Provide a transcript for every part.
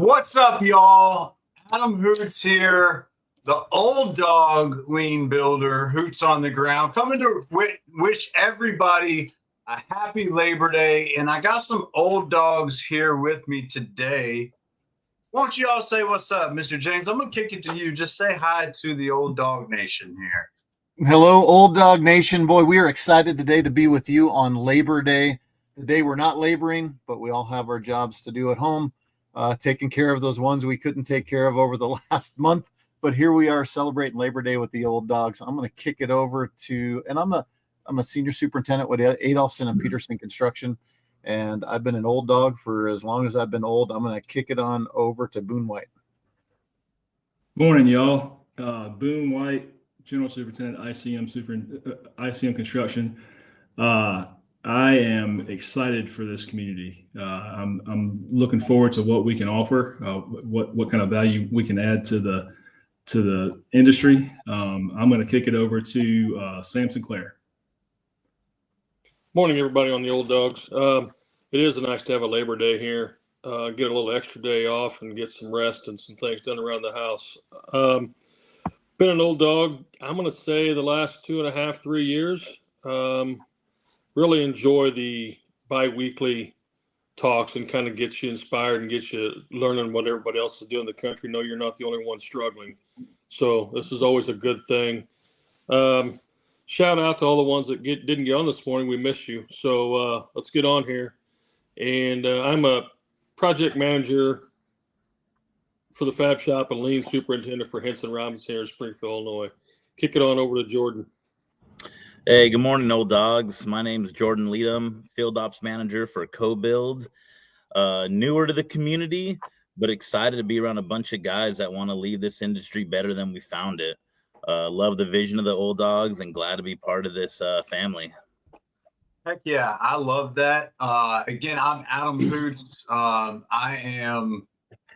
What's up, y'all? Adam Hoots here, the Old Dog lean builder, Hoots on the ground, coming to wish everybody a happy Labor Day. And I got some old dogs here with me today. Won't you all say what's up, Mr. James? I'm going to kick it to you. Just say hi to the Old Dog Nation here. Hello, Old Dog Nation. Boy, we are excited today to be with you on Labor Day. The day we're not laboring, but we all have our jobs to do at home, taking care of those ones we couldn't take care of over the last month. But here we are celebrating Labor Day with the Old Dogs. I'm going to kick it over to, and I'm a senior superintendent with Adolphson and Peterson Construction, and I've been an Old Dog for as long as I've been old. I'm going to kick it on over to Boone White. Morning, y'all. Boone White, General Superintendent, ICM Construction. I am excited for this community. I'm looking forward to what we can offer, what kind of value we can add to the industry. I'm going to kick it over to Sam Sinclair. Morning, everybody on the Old Dogs. It is nice to have a Labor Day here. Get a little extra day off and get some rest and some things done around the house. Been an Old Dog, I'm going to say the last 2.5, 3 years. Really enjoy the bi-weekly talks and kind of get you inspired and get you learning what everybody else is doing in the country. Know you're not the only one struggling. So this is always a good thing. Shout out to all the ones that didn't get on this morning. We missed you. So let's get on here. And I'm a project manager for the Fab Shop and lean superintendent for Henson Robinson here in Springfield, Illinois. Kick it on over to Jordan. Hey, good morning, Old Dogs. My name is Jordan Leadham, Field Ops Manager for Co-Build. Newer to the community, but excited to be around a bunch of guys that want to leave this industry better than we found it. Love the vision of the Old Dogs and glad to be part of this family. Heck yeah, I love that. Again, I'm Adam Hoots. I am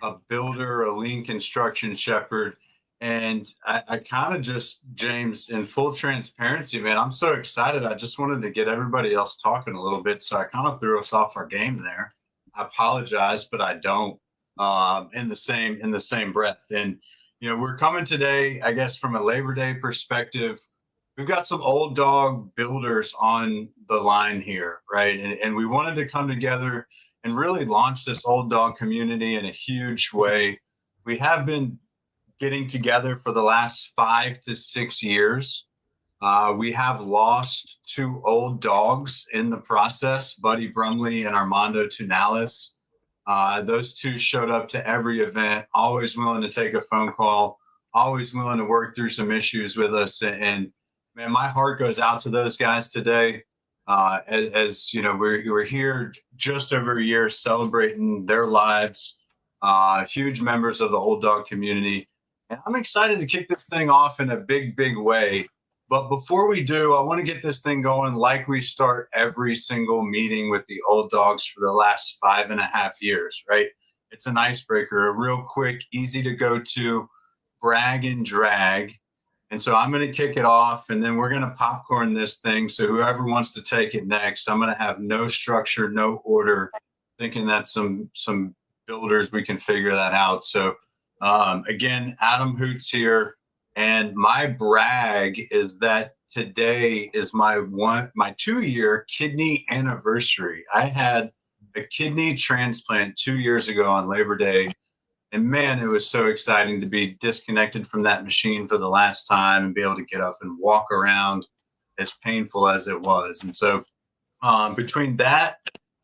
a builder, a lean construction shepherd. And I kind of just, James, in full transparency, man, I'm so excited. I just wanted to get everybody else talking a little bit. So I kind of threw us off our game there. I apologize, but I don't in the same breath. And, you know, we're coming today, I guess, from a Labor Day perspective. We've got some Old Dog builders on the line here, right? And we wanted to come together and really launch this Old Dog community in a huge way. We have been getting together for the last 5 to 6 years. We have lost 2 old dogs in the process, Buddy Brumley and Armando Tunales. Those 2 showed up to every event, always willing to take a phone call, always willing to work through some issues with us. And man, my heart goes out to those guys today. As you know, we're here just over a year celebrating their lives, huge members of the Old Dog community. And I'm excited to kick this thing off in a big, big way. But before we do, I want to get this thing going like we start every single meeting with the Old Dogs for the last 5.5 years, right? It's an icebreaker, a real quick, easy to go to brag and drag. And so I'm going to kick it off and then we're going to popcorn this thing. So whoever wants to take it next, I'm going to have no structure, no order, thinking that some builders, we can figure that out. So again, Adam Hoots here, and my brag is that today is my 2-year kidney anniversary. I had a kidney transplant 2 years ago on Labor Day, and man, it was so exciting to be disconnected from that machine for the last time and be able to get up and walk around, as painful as it was. And so between that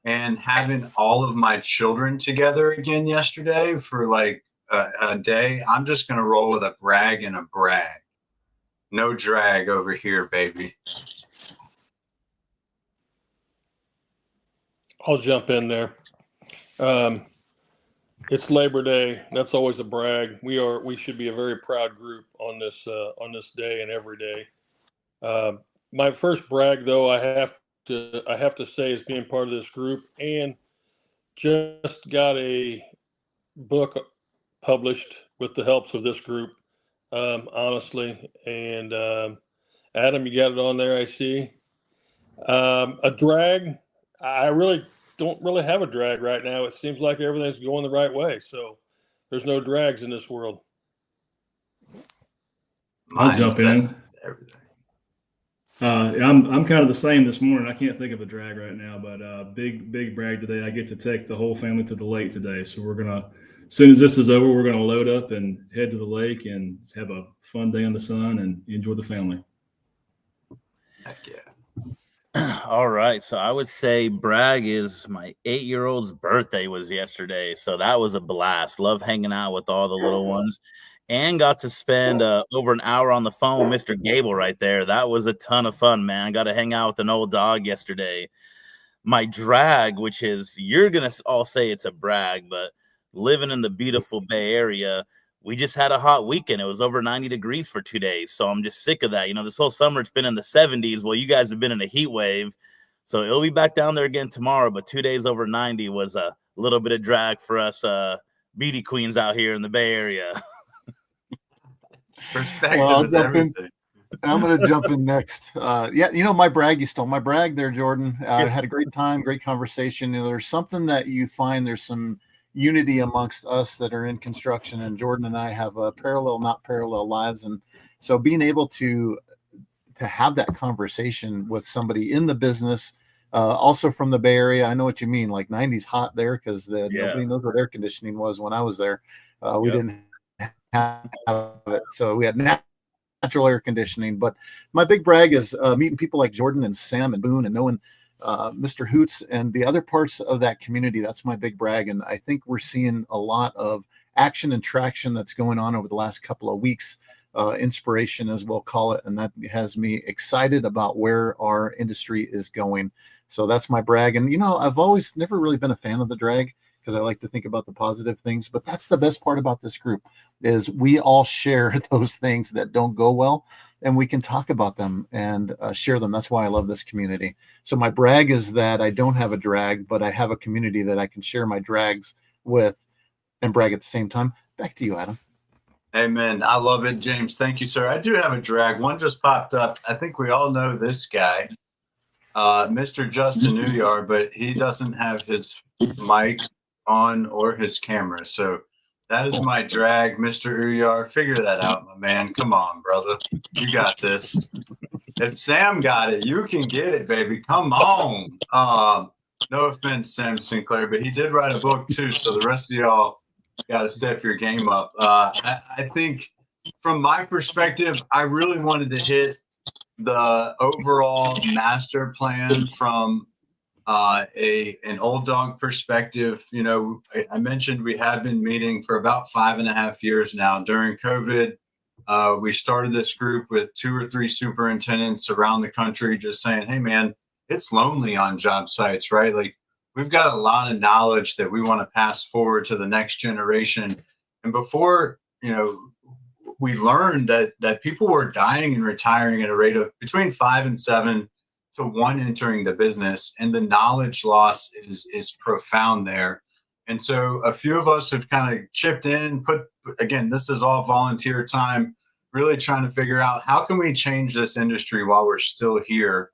and having all of my children together again yesterday for like a day, I'm just going to roll with a brag and a brag. No drag over here, baby. I'll jump in there. It's Labor Day. That's always a brag. We should be a very proud group on this day and every day. My first brag, though, I have to say, is being part of this group and just got a book published with the helps of this group, honestly. And Adam, you got it on there, I see. A drag, I really don't have a drag right now. It seems like everything's going the right way. So There's no drags in this world. I'll jump in. Everything. I'm kind of the same this morning. I can't think of a drag right now, but big brag today. I get to take the whole family to the lake today. So as soon as this is over, we're gonna load up and head to the lake and have a fun day in the sun and enjoy the family. Heck yeah. All right. So I would say brag is my 8-year-old's birthday was yesterday. So that was a blast. Love hanging out with all the little ones and got to spend over an hour on the phone with Mr. Gable right there. That was a ton of fun, man. Got to hang out with an old dog yesterday. My drag, which is, you're going to all say it's a brag, but living in the beautiful Bay Area, we just had a hot weekend. It was over 90 degrees for 2 days. So I'm just sick of that. You know, this whole summer it's been in the 70s. Well, you guys have been in a heat wave. So it'll be back down there again tomorrow. But 2 days over 90 was a little bit of drag for us beauty queens out here in the Bay Area. Perspective Well, is everything. I'm going to jump in next. My brag, you stole my brag there, Jordan. I had a great time, great conversation. There's something that you find, there's some unity amongst us that are in construction, and Jordan and I have parallel, not parallel lives. And so being able to have that conversation with somebody in the business, also from the Bay Area, I know what you mean. Like 90s hot there because nobody knows what air conditioning was when I was there. We didn't have it. So we had natural air conditioning. But my big brag is meeting people like Jordan and Sam and Boone and knowing Mr. Hoots and the other parts of that community. That's my big brag. And I think we're seeing a lot of action and traction that's going on over the last couple of weeks, inspiration as we'll call it. And that has me excited about where our industry is going. So that's my brag. And, I've always never really been a fan of the drag because I like to think about the positive things, but that's the best part about this group is we all share those things that don't go well. And we can talk about them and share them. That's why I love this community. So my brag is that I don't have a drag, but I have a community that I can share my drags with and brag at the same time. Back to you, Adam. Amen. I love it, James. Thank you, sir. I do have a drag. One just popped up. I think we all know this guy, Mr. Justin Newyard, but he doesn't have his mic on or his camera. So that is my drag, Mr. Uyar. Figure that out, my man. Come on, brother. You got this. If Sam got it, you can get it, baby. Come on. No offense, Sam Sinclair, but he did write a book too. So the rest of y'all got to step your game up. I think from my perspective, I really wanted to hit the overall master plan from an Old Dawg perspective. I mentioned we have been meeting for about 5.5 years now. During COVID, we started this group with 2 or 3 superintendents around the country just saying, hey, man, it's lonely on job sites, right? Like we've got a lot of knowledge that we want to pass forward to the next generation. And before, we learned that people were dying and retiring at a rate of between 5 and 7 to 1 entering the business, and the knowledge loss is profound there. And so a few of us have kind of chipped in, again, this is all volunteer time, really trying to figure out how can we change this industry while we're still here.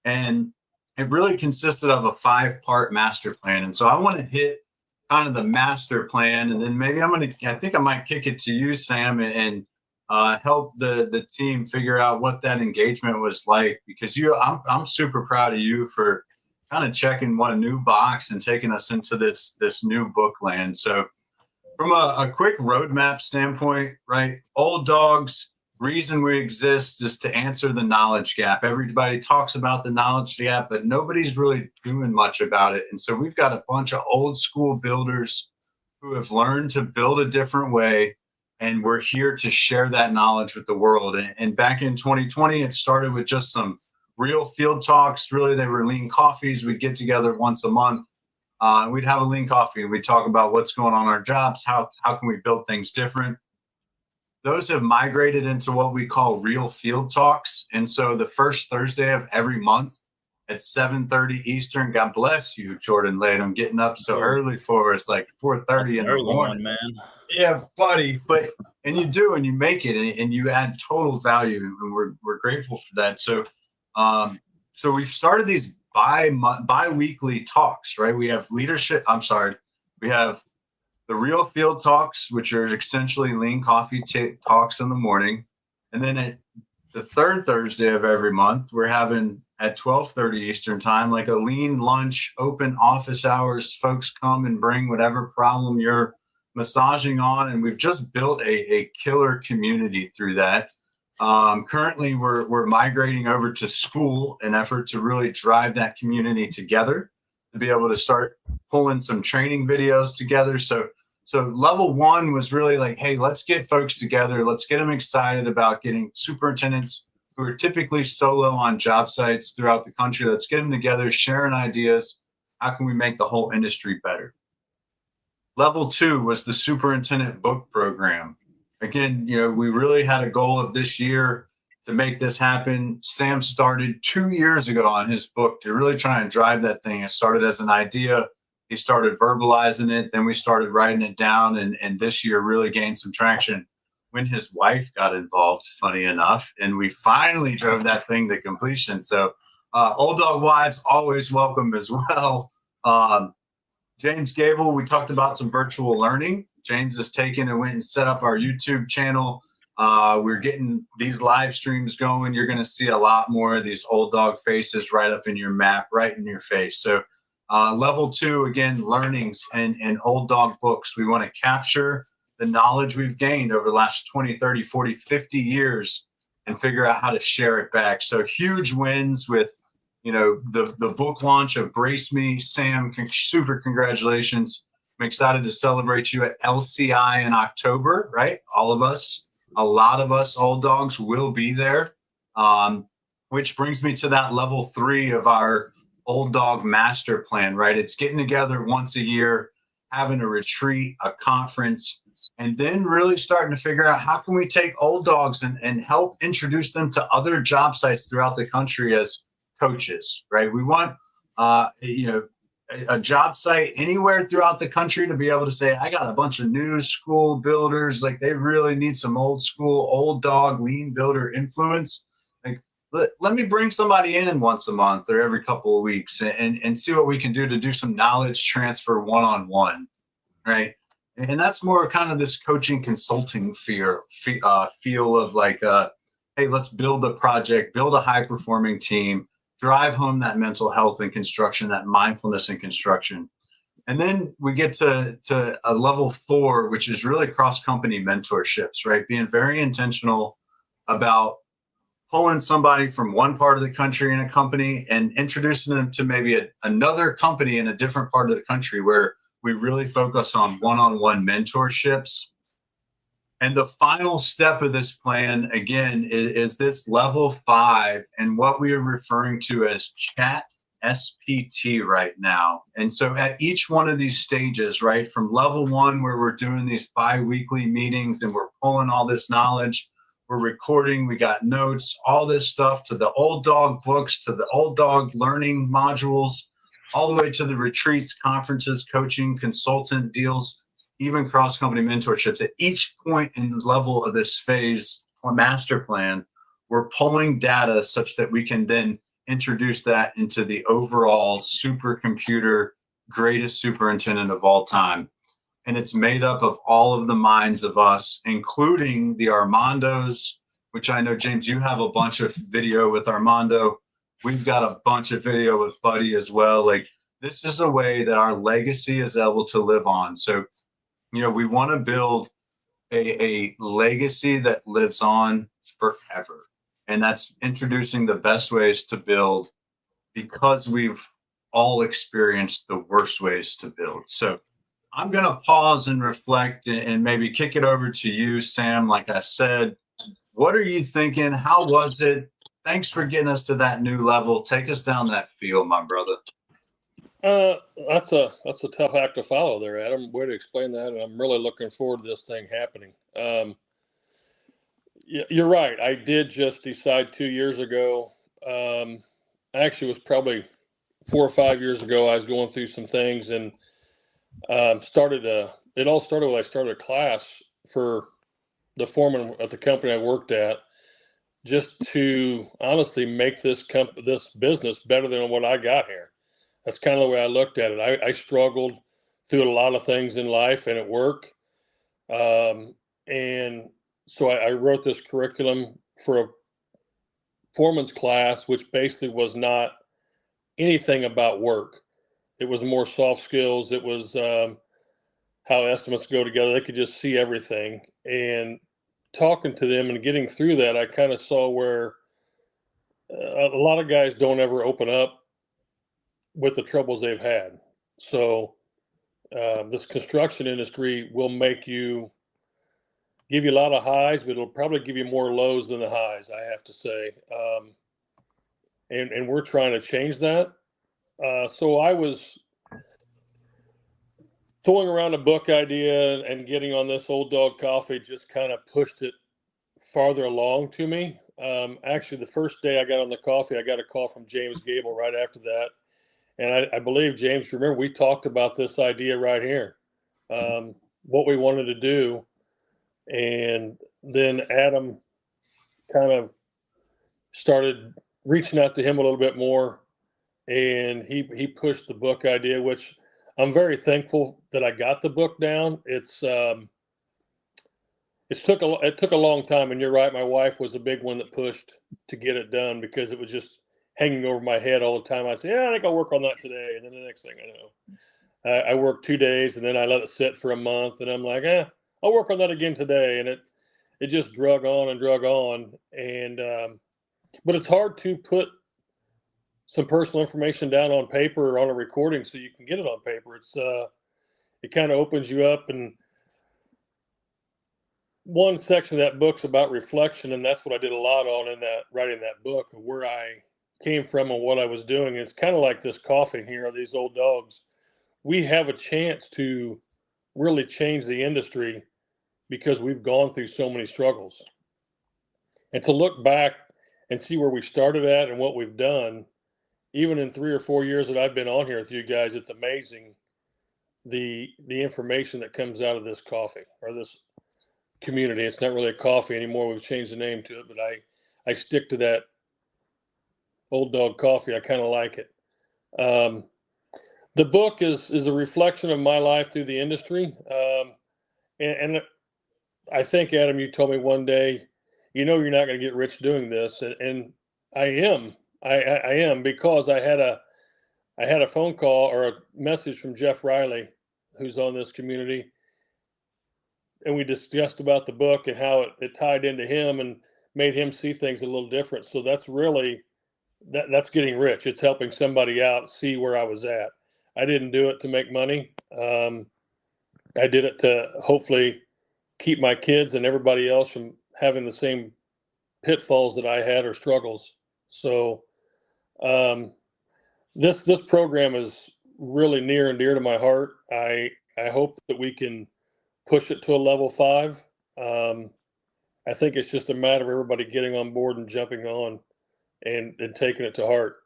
And it really consisted of a 5-part master plan. And so I want to hit kind of the master plan, and then maybe I think I might kick it to you, Sam, and help the team figure out what that engagement was like, because I'm super proud of you for kind of checking one new box and taking us into this new book land. So from a quick roadmap standpoint, right? Old Dawg's reason we exist is to answer the knowledge gap. Everybody talks about the knowledge gap, but nobody's really doing much about it. And so we've got a bunch of old school builders who have learned to build a different way. And we're here to share that knowledge with the world. And back in 2020, it started with just some real field talks. Really, they were lean coffees. We'd get together once a month. We'd have a lean coffee. And we'd talk about what's going on in our jobs. How can we build things different? Those have migrated into what we call real field talks. And so the first Thursday of every month at 7:30 Eastern, God bless you, Jordan Latham, getting up so early for us, like 4:30 in the morning. Man. Yeah, buddy. And you do, and you make it, and you add total value, and we're grateful for that. So, so we've started these bi-weekly talks, right? We have leadership. We have the real field talks, which are essentially lean coffee talks in the morning. And then at the third Thursday of every month, we're having at 12:30 Eastern time, like a lean lunch, open office hours. Folks come and bring whatever problem you're massaging on. And we've just built a killer community through that. Currently, we're migrating over to school in effort to really drive that community together, to be able to start pulling some training videos together. So level one was really like, hey, let's get folks together. Let's get them excited about getting superintendents who are typically solo on job sites throughout the country. Let's get them together, sharing ideas. How can we make the whole industry better? Level two was the superintendent book program. Again, we really had a goal of this year to make this happen. Sam started 2 years ago on his book to really try and drive that thing. It started as an idea. He started verbalizing it. Then we started writing it down. And this year really gained some traction when his wife got involved, funny enough. And we finally drove that thing to completion. So Old Dawg wives always welcome as well. James Gable, we talked about some virtual learning. James has taken and went and set up our YouTube channel. We're getting these live streams going. You're going to see a lot more of these Old Dawg faces right up in your map, right in your face. So level two, again, learnings and Old Dawg books. We want to capture the knowledge we've gained over the last 20, 30, 40, 50 years and figure out how to share it back. So huge wins with, the book launch of Brace Me. Sam, super congratulations. I'm excited to celebrate you at LCI in October, right? All of us, a lot of us Old Dogs will be there, which brings me to that level three of our Old Dawg master plan, right? It's getting together once a year, having a retreat, a conference, and then really starting to figure out how can we take Old Dogs and help introduce them to other job sites throughout the country as coaches, right? We want, a job site anywhere throughout the country to be able to say, I got a bunch of new school builders, like they really need some old school, Old Dawg, lean builder influence. Like, let me bring somebody in once a month or every couple of weeks and see what we can do to do some knowledge transfer one-on-one, right? And that's more kind of this coaching consulting feel of like, hey, let's build a project, build a high-performing team, drive home that mental health in construction, that mindfulness in construction. And then we get to a level four, which is really cross-company mentorships, right? Being very intentional about pulling somebody from one part of the country in a company and introducing them to maybe another company in a different part of the country where we really focus on one-on-one mentorships. And the final step of this plan, again, is this level 5 and what we are referring to as chat SPT right now. And so at each one of these stages, right, from level 1, where we're doing these bi-weekly meetings and we're pulling all this knowledge, we're recording, we got notes, all this stuff, to the Old Dawg books, to the Old Dawg learning modules, all the way to the retreats, conferences, coaching, consultant deals, even cross-company mentorships. At each point in level of this phase or master plan, we're pulling data such that we can then introduce that into the overall supercomputer, greatest superintendent of all time. And it's made up of all of the minds of us, including the Armandos, which I know, James, you have a bunch of video with Armando. We've got a bunch of video with Buddy as well. Like, this is a way that our legacy is able to live on. So, we want to build a legacy that lives on forever. And that's introducing the best ways to build, because we've all experienced the worst ways to build. So I'm going to pause and reflect and maybe kick it over to you, Sam. Like I said, what are you thinking? How was it? Thanks for getting us to that new level. Take us down that field, my brother. That's a tough act to follow there, Adam. Way to explain that. And I'm really looking forward to this thing happening. You're right. I did just decide 2 years ago. Actually, it was probably 4 or 5 years ago. I was going through some things and it all started when I started a class for the foreman at the company I worked at, just to honestly make this business better than what I got here. That's kind of the way I looked at it. I struggled through a lot of things in life and at work. And so I wrote this curriculum for a foreman's class, which basically was not anything about work. It was more soft skills. It was how estimates go together. They could just see everything. And talking to them and getting through that, I kind of saw where a lot of guys don't ever open up with the troubles they've had. So this construction industry will make you give you a lot of highs, but it'll probably give you more lows than the highs, I have to say. And we're trying to change that. So I was throwing around a book idea, and getting on this Old Dawg coffee just kind of pushed it farther along to me. Actually, the first day I got on the coffee, I got a call from James Gable right after that. And I believe, James, remember, we talked about this idea right here, what we wanted to do. And then Adam kind of started reaching out to him a little bit more. And he pushed the book idea, which I'm very thankful that I got the book down. It took a long time, and you're right. My wife was the big one that pushed to get it done, because it was just hanging over my head all the time. I'd say, yeah, I think I'll work on that today. And then the next thing I know, I worked 2 days, and then I let it sit for a month, and I'm like, I'll work on that again today. And it just drug on and drug on. And, but it's hard to put some personal information down on paper or on a recording so you can get it on paper. It kind of opens you up. And one section of that book's about reflection, and that's what I did a lot on in that writing that book, of where I came from and what I was doing. It's kind of like this coffee here, these Old Dogs. We have a chance to really change the industry because we've gone through so many struggles. And to look back and see where we started at and what we've done, even in 3 or 4 years that I've been on here with you guys, it's amazing the information that comes out of this coffee, or this community. It's not really a coffee anymore. We've changed the name to it, but I stick to that Old Dawg coffee. I kind of like it. The book is a reflection of my life through the industry. And I think, Adam, you told me one day, you're not going to get rich doing this. And I am. I am, because I had a phone call or a message from Jeff Riley, who's on this community. And we discussed about the book and how it tied into him and made him see things a little different. So that's really, that's getting rich. It's helping somebody out see where I was at. I didn't do it to make money. I did it to hopefully keep my kids and everybody else from having the same pitfalls that I had or struggles. So this program is really near and dear to my heart. I hope that we can push it to a level 5. I think it's just a matter of everybody getting on board and jumping on and taking it to heart.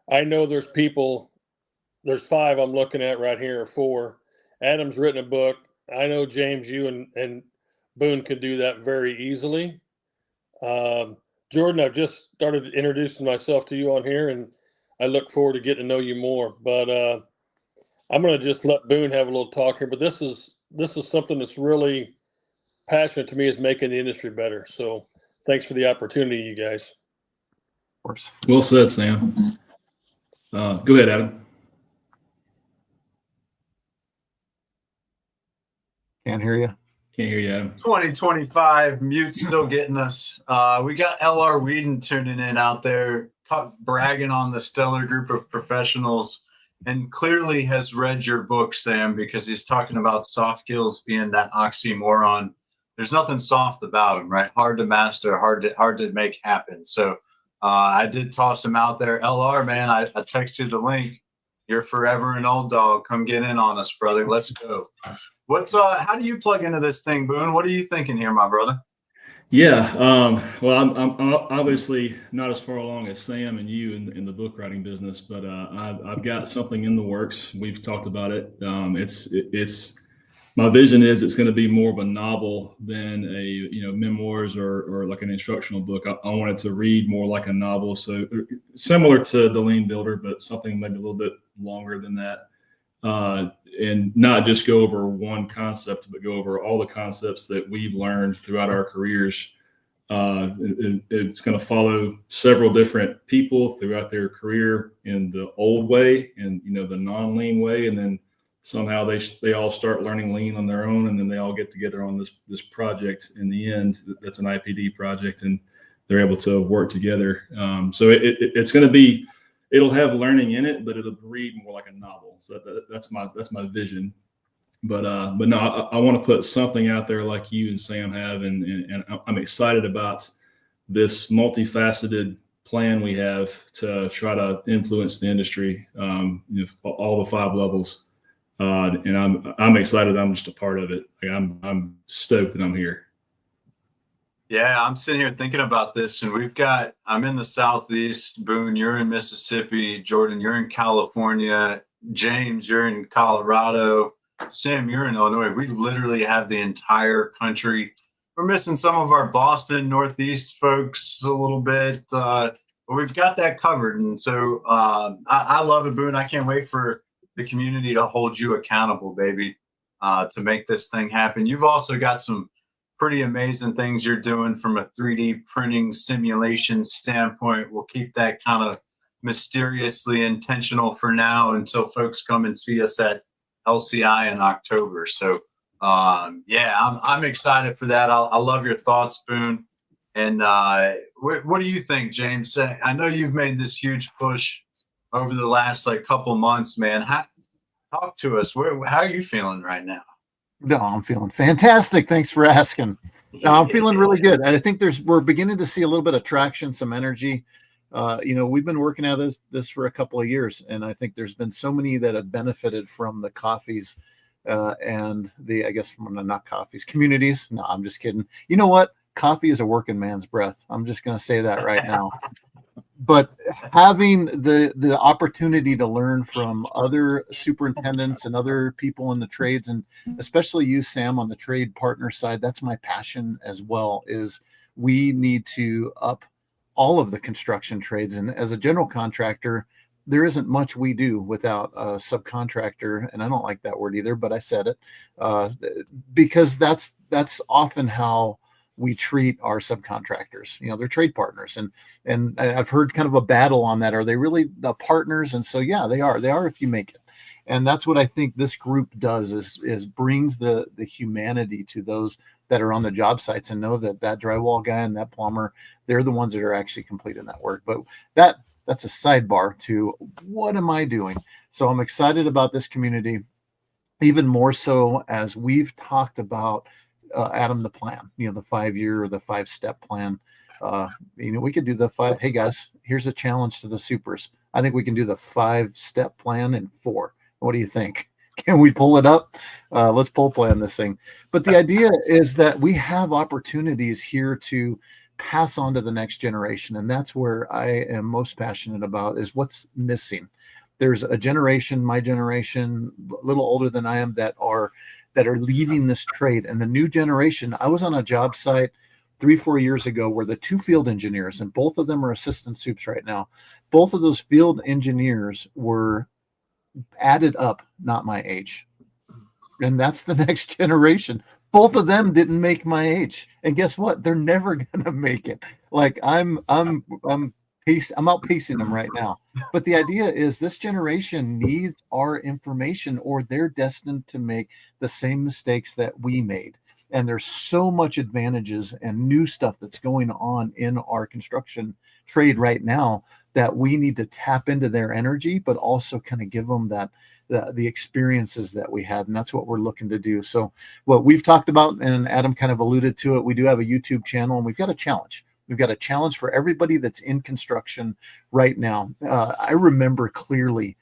I know there's 5 I'm looking at right here, or 4. Adam's written a book. I know, James, you and Boone could do that very easily. Jordan, I've just started introducing myself to you on here, and I look forward to getting to know you more. But I'm going to just let Boone have a little talk here. But this is something that's really passionate to me, is making the industry better. So thanks for the opportunity, you guys. Of course. Well said, Sam. Go ahead, Adam. Can't hear you. Can't hear you, Adam. 2025 mute's still getting us. We got LR Whedon tuning in out there, bragging on the stellar group of professionals, and clearly has read your book, Sam, because he's talking about soft skills being that oxymoron. There's nothing soft about them, right? Hard to master, hard to make happen. So I did toss him out there. LR, man, I text you the link. You're forever an Old Dawg. Come get in on us, brother. Let's go. How do you plug into this thing, Boone? What are you thinking here, my brother? Yeah, well, I'm obviously not as far along as Sam and you in the book writing business, but I've got something in the works. We've talked about it. It's my vision is it's going to be more of a novel than a memoirs or like an instructional book. I wanted to read more like a novel, so similar to The Lean Builder, but something maybe a little bit longer than that. and not just go over one concept, but go over all the concepts that we've learned throughout our careers. It's going to follow several different people throughout their career in the old way and, the non-lean way. And then somehow they all start learning lean on their own. And then they all get together on this project in the end. That's an IPD project, and they're able to work together. So it's going to be, it'll have learning in it, but it'll read more like a novel. So that's my vision. But no, I want to put something out there like you and Sam have, and I'm excited about this multifaceted plan we have to try to influence the industry, all the 5 levels. And I'm excited. I'm just a part of it. Like, I'm stoked that I'm here. Yeah, I'm sitting here thinking about this, and I'm in the Southeast. Boone, you're in Mississippi. Jordan, you're in California. James, you're in Colorado. Sam, you're in Illinois. We literally have the entire country. We're missing some of our Boston, Northeast folks a little bit, but we've got that covered. And so I love it, Boone. I can't wait for the community to hold you accountable, baby, to make this thing happen. You've also got some pretty amazing things you're doing from a 3D printing simulation standpoint. We'll keep that kind of mysteriously intentional for now until folks come and see us at LCI in October. So yeah, I'm excited for that. I love your thoughts, Boone. And what do you think, James? I know you've made this huge push over the last couple months, man. Talk to us. How are you feeling right now? No, I'm feeling fantastic. Thanks for asking. No, I'm feeling really good. And I think we're beginning to see a little bit of traction, some energy. We've been working at this for a couple of years, and I think there's been so many that have benefited from the coffees and not coffees, communities. No, I'm just kidding. You know what? Coffee is a working man's breath. I'm just going to say that right now. But having the opportunity to learn from other superintendents and other people in the trades, and especially you, Sam, on the trade partner side, that's my passion as well, is we need to up all of the construction trades. And as a general contractor, there isn't much we do without a subcontractor. And I don't like that word either, but I said it because that's often how we treat our subcontractors. They're trade partners, and I've heard kind of a battle on that. Are they really the partners? And so, yeah, they are if you make it. And that's what I think this group does is brings the humanity to those that are on the job sites and know that drywall guy and that plumber, they're the ones that are actually completing that work. But that's a sidebar to what am I doing? So I'm excited about this community, even more so as we've talked about Adam, the plan, the 5-year or the 5-step plan. We could do the 5. Hey guys, here's a challenge to the supers. I think we can do the 5-step plan in 4. What do you think? Can we pull it up? Let's pull plan this thing. But the idea is that we have opportunities here to pass on to the next generation. And that's where I am most passionate about, is what's missing. There's a generation, my generation, a little older than I am, that are leaving this trade. And the new generation, I was on a job site 3-4 years ago where the 2 field engineers, and both of them are assistant soups right now, both of those field engineers were added up, not my age. And that's the next generation. Both of them didn't make my age. And guess what? They're never going to make it. Like I'm outpacing them right now. But the idea is this generation needs our information, or they're destined to make the same mistakes that we made. And there's so much advantages and new stuff that's going on in our construction trade right now that we need to tap into their energy, but also kind of give them the experiences that we had. And that's what we're looking to do. So what we've talked about, and Adam kind of alluded to it, we do have a YouTube channel, and we've got a challenge. We've got a challenge for everybody that's in construction right now. I remember clearly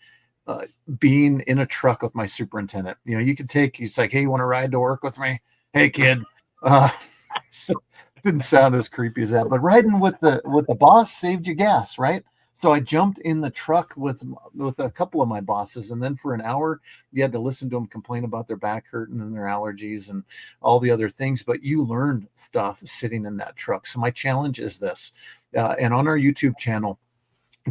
being in a truck with my superintendent. He's like, hey, you want to ride to work with me? Hey, kid. So didn't sound as creepy as that, but riding with the boss saved you gas, right? So I jumped in the truck with a couple of my bosses, and then for an hour, you had to listen to them complain about their back hurting and their allergies and all the other things. But you learned stuff sitting in that truck. So my challenge is this, and on our YouTube channel,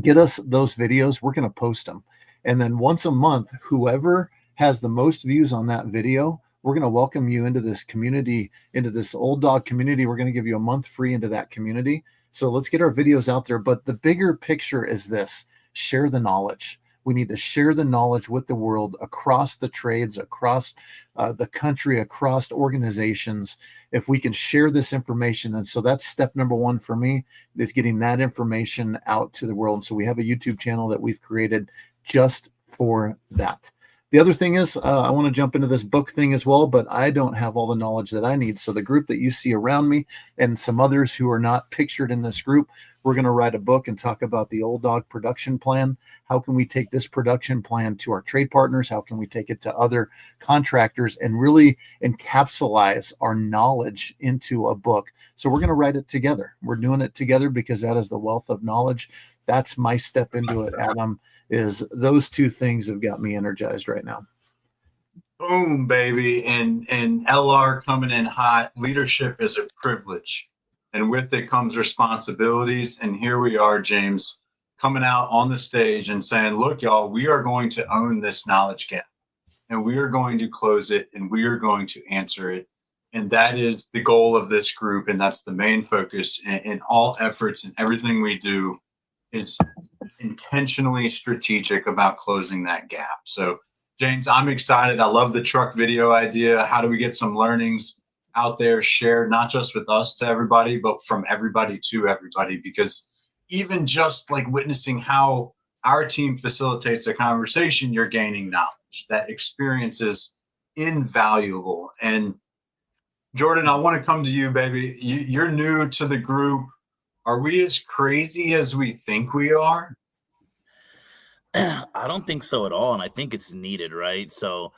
get us those videos. We're going to post them, And then once a month, whoever has the most views on that video, we're going to welcome you into this community, into this Old Dawg community. We're going to give you a month free into that community. So let's get our videos out there. But the bigger picture is this: share the knowledge. We need to share the knowledge with the world, across the trades, across the country, across organizations. If we can share this information, and so that's step number one for me, is getting that information out to the world. And so we have a YouTube channel that we've created just for that. The other thing is, I want to jump into this book thing as well, but I don't have all the knowledge that I need. So the group that you see around me and some others who are not pictured in this group, we're going to write a book and talk about the Old Dawg production plan. How can we take this production plan to our trade partners? How can we take it to other contractors and really encapsulate our knowledge into a book? So we're going to write it together. We're doing it together because that is the wealth of knowledge. That's my step into it, Adam. Is those two things have got me energized right now. Boom, baby. And LR coming in hot. Leadership is a privilege, and with it comes responsibilities. And here we are, James, coming out on the stage and saying, look, y'all, we are going to own this knowledge gap, and we are going to close it, and we are going to answer it. And that is the goal of this group. And that's the main focus in all efforts, and everything we do is intentionally strategic about closing that gap. So, James, I'm excited. I love the truck video idea. How do we get some learnings out there shared, not just with us to everybody, but from everybody to everybody? Because even just like witnessing how our team facilitates a conversation, you're gaining knowledge. That experience is invaluable. And Jordan, I want to come to you, baby. You're new to the group. Are we as crazy as we think we are? I don't think so at all. And I think it's needed, right? So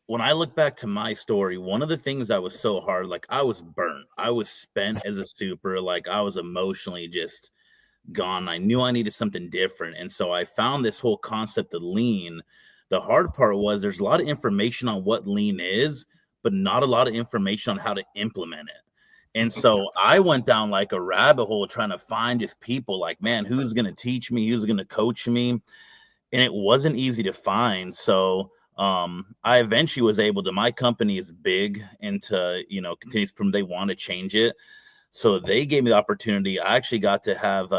when I look back to my story, one of the things that was so hard, like I was burnt. I was spent as a super. Like I was emotionally just gone. I knew I needed something different. And so I found this whole concept of lean. The hard part was there's a lot of information on what lean is, but not a lot of information on how to implement it. And so I went down like a rabbit hole trying to find just people like, man, who's going to teach me? Who's going to coach me? And it wasn't easy to find. So I eventually was able to, my company is big into, continues from they want to change it. So they gave me the opportunity. I actually got to have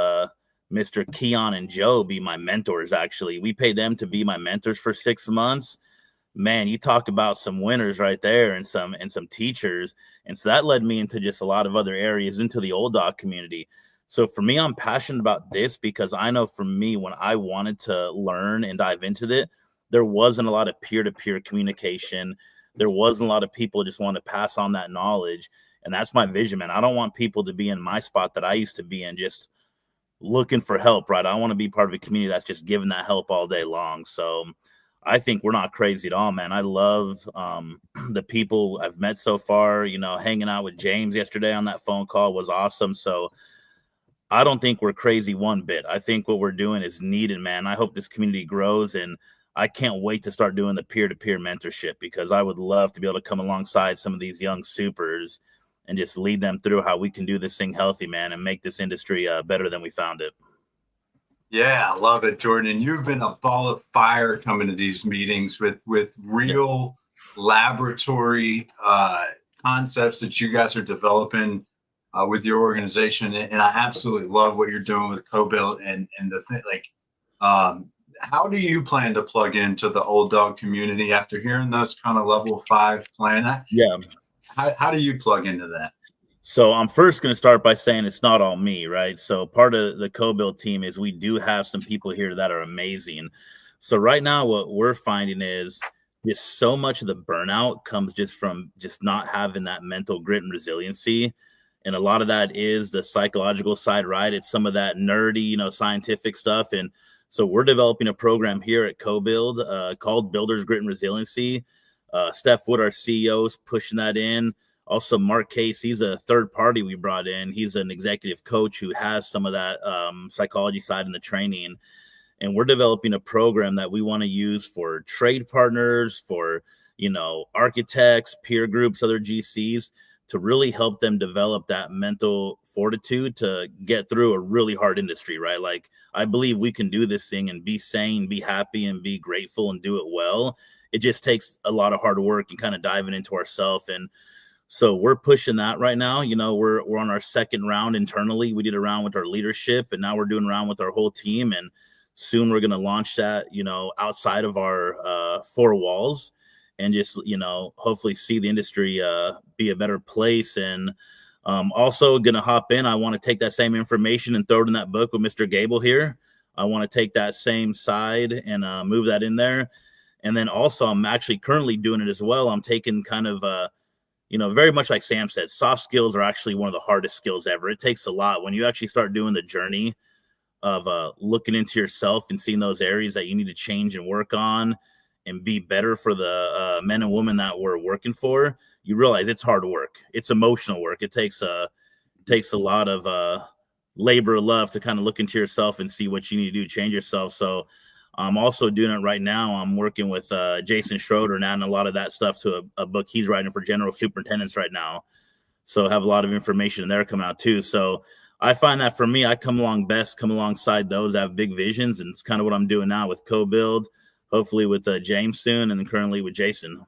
Mr. Keon and Joe be my mentors. Actually, we paid them to be my mentors for 6 months. Man, you talk about some winners right there and some teachers. And so that led me into just a lot of other areas, into the Old Dawg community. So for me, I'm passionate about this because I know for me, when I wanted to learn and dive into it, there wasn't a lot of peer-to-peer communication. There wasn't a lot of people just want to pass on that knowledge. And that's my vision, man. I don't want people to be in my spot that I used to be in, just looking for help, right? I want to be part of a community that's just giving that help all day long. So I think we're not crazy at all, man. I love the people I've met so far. Hanging out with James yesterday on that phone call was awesome. So I don't think we're crazy one bit. I think what we're doing is needed, man. I hope this community grows, and I can't wait to start doing the peer-to-peer mentorship, because I would love to be able to come alongside some of these young supers and just lead them through how we can do this thing healthy, man, and make this industry better than we found it. Yeah, I love it, Jordan. And you've been a ball of fire coming to these meetings with real laboratory concepts that you guys are developing with your organization. And I absolutely love what you're doing with CoBuild and the thing. Like, how do you plan to plug into the Old Dawg community after hearing those kind of level 5 plan? Yeah. How do you plug into that? So I'm first going to start by saying it's not all me, right? So part of the CoBuild team is we do have some people here that are amazing. So right now what we're finding is just so much of the burnout comes just from just not having that mental grit and resiliency. And a lot of that is the psychological side, right? It's some of that nerdy, scientific stuff. And so we're developing a program here at CoBuild called Builders Grit and Resiliency. Steph Wood, our CEO, is pushing that in. Also, Mark Case, he's a third party we brought in. He's an executive coach who has some of that psychology side in the training. And we're developing a program that we want to use for trade partners, for, architects, peer groups, other GCs, to really help them develop that mental fortitude to get through a really hard industry, right? Like, I believe we can do this thing and be sane, be happy, and be grateful and do it well. It just takes a lot of hard work and kind of diving into ourselves. And so we're pushing that right now. You know, we're on our second round internally. We did a round with our leadership, and now we're doing a round with our whole team. And soon we're going to launch that, you know, outside of our 4 walls, and just, you know, hopefully see the industry be a better place. And also going to hop in. I want to take that same information and throw it in that book with Mr. Gable here. I want to take that same side and move that in there. And then also I'm actually currently doing it as well. I'm taking kind of, you know, very much like Sam said, soft skills are actually one of the hardest skills ever. It takes a lot when you actually start doing the journey of looking into yourself and seeing those areas that you need to change and work on and be better for the men and women that we're working for. You realize it's hard work. It's emotional work. It takes a lot of labor of love to kind of look into yourself and see what you need to do to change yourself. So I'm also doing it right now. I'm working with Jason Schroeder and adding a lot of that stuff to a book he's writing for general superintendents right now. So have a lot of information there coming out too. So I find that for me, I come alongside those that have big visions. And it's kind of what I'm doing now with Co-Build, hopefully with James soon, and then currently with Jason.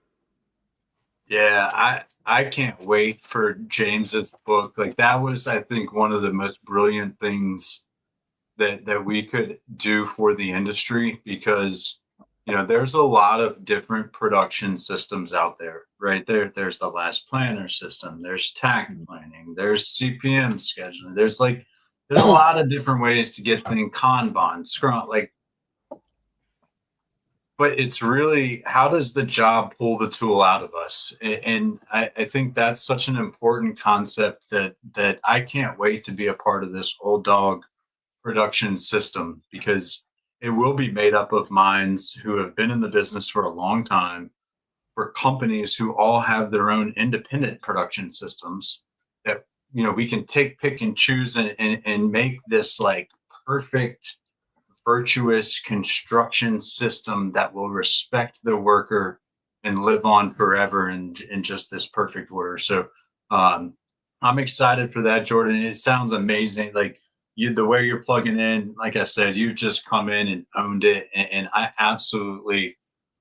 Yeah, I can't wait for James's book. Like, that was, I think, one of the most brilliant things that we could do for the industry, because, you know, there's a lot of different production systems out there, right? There's the last planner system, there's TAC planning, there's CPM scheduling, there's a lot of different ways to get things, Kanban, Scrum, like. But it's really, how does the job pull the tool out of us? And I think that's such an important concept that I can't wait to be a part of this Old Dawg production system, because it will be made up of minds who have been in the business for a long time, for companies who all have their own independent production systems that, you know, we can pick and choose and make this like perfect, virtuous construction system that will respect the worker and live on forever in just this perfect order. So I'm excited for that, Jordan. It sounds amazing. Like, the way you're plugging in, like I said, you just come in and owned it. And I absolutely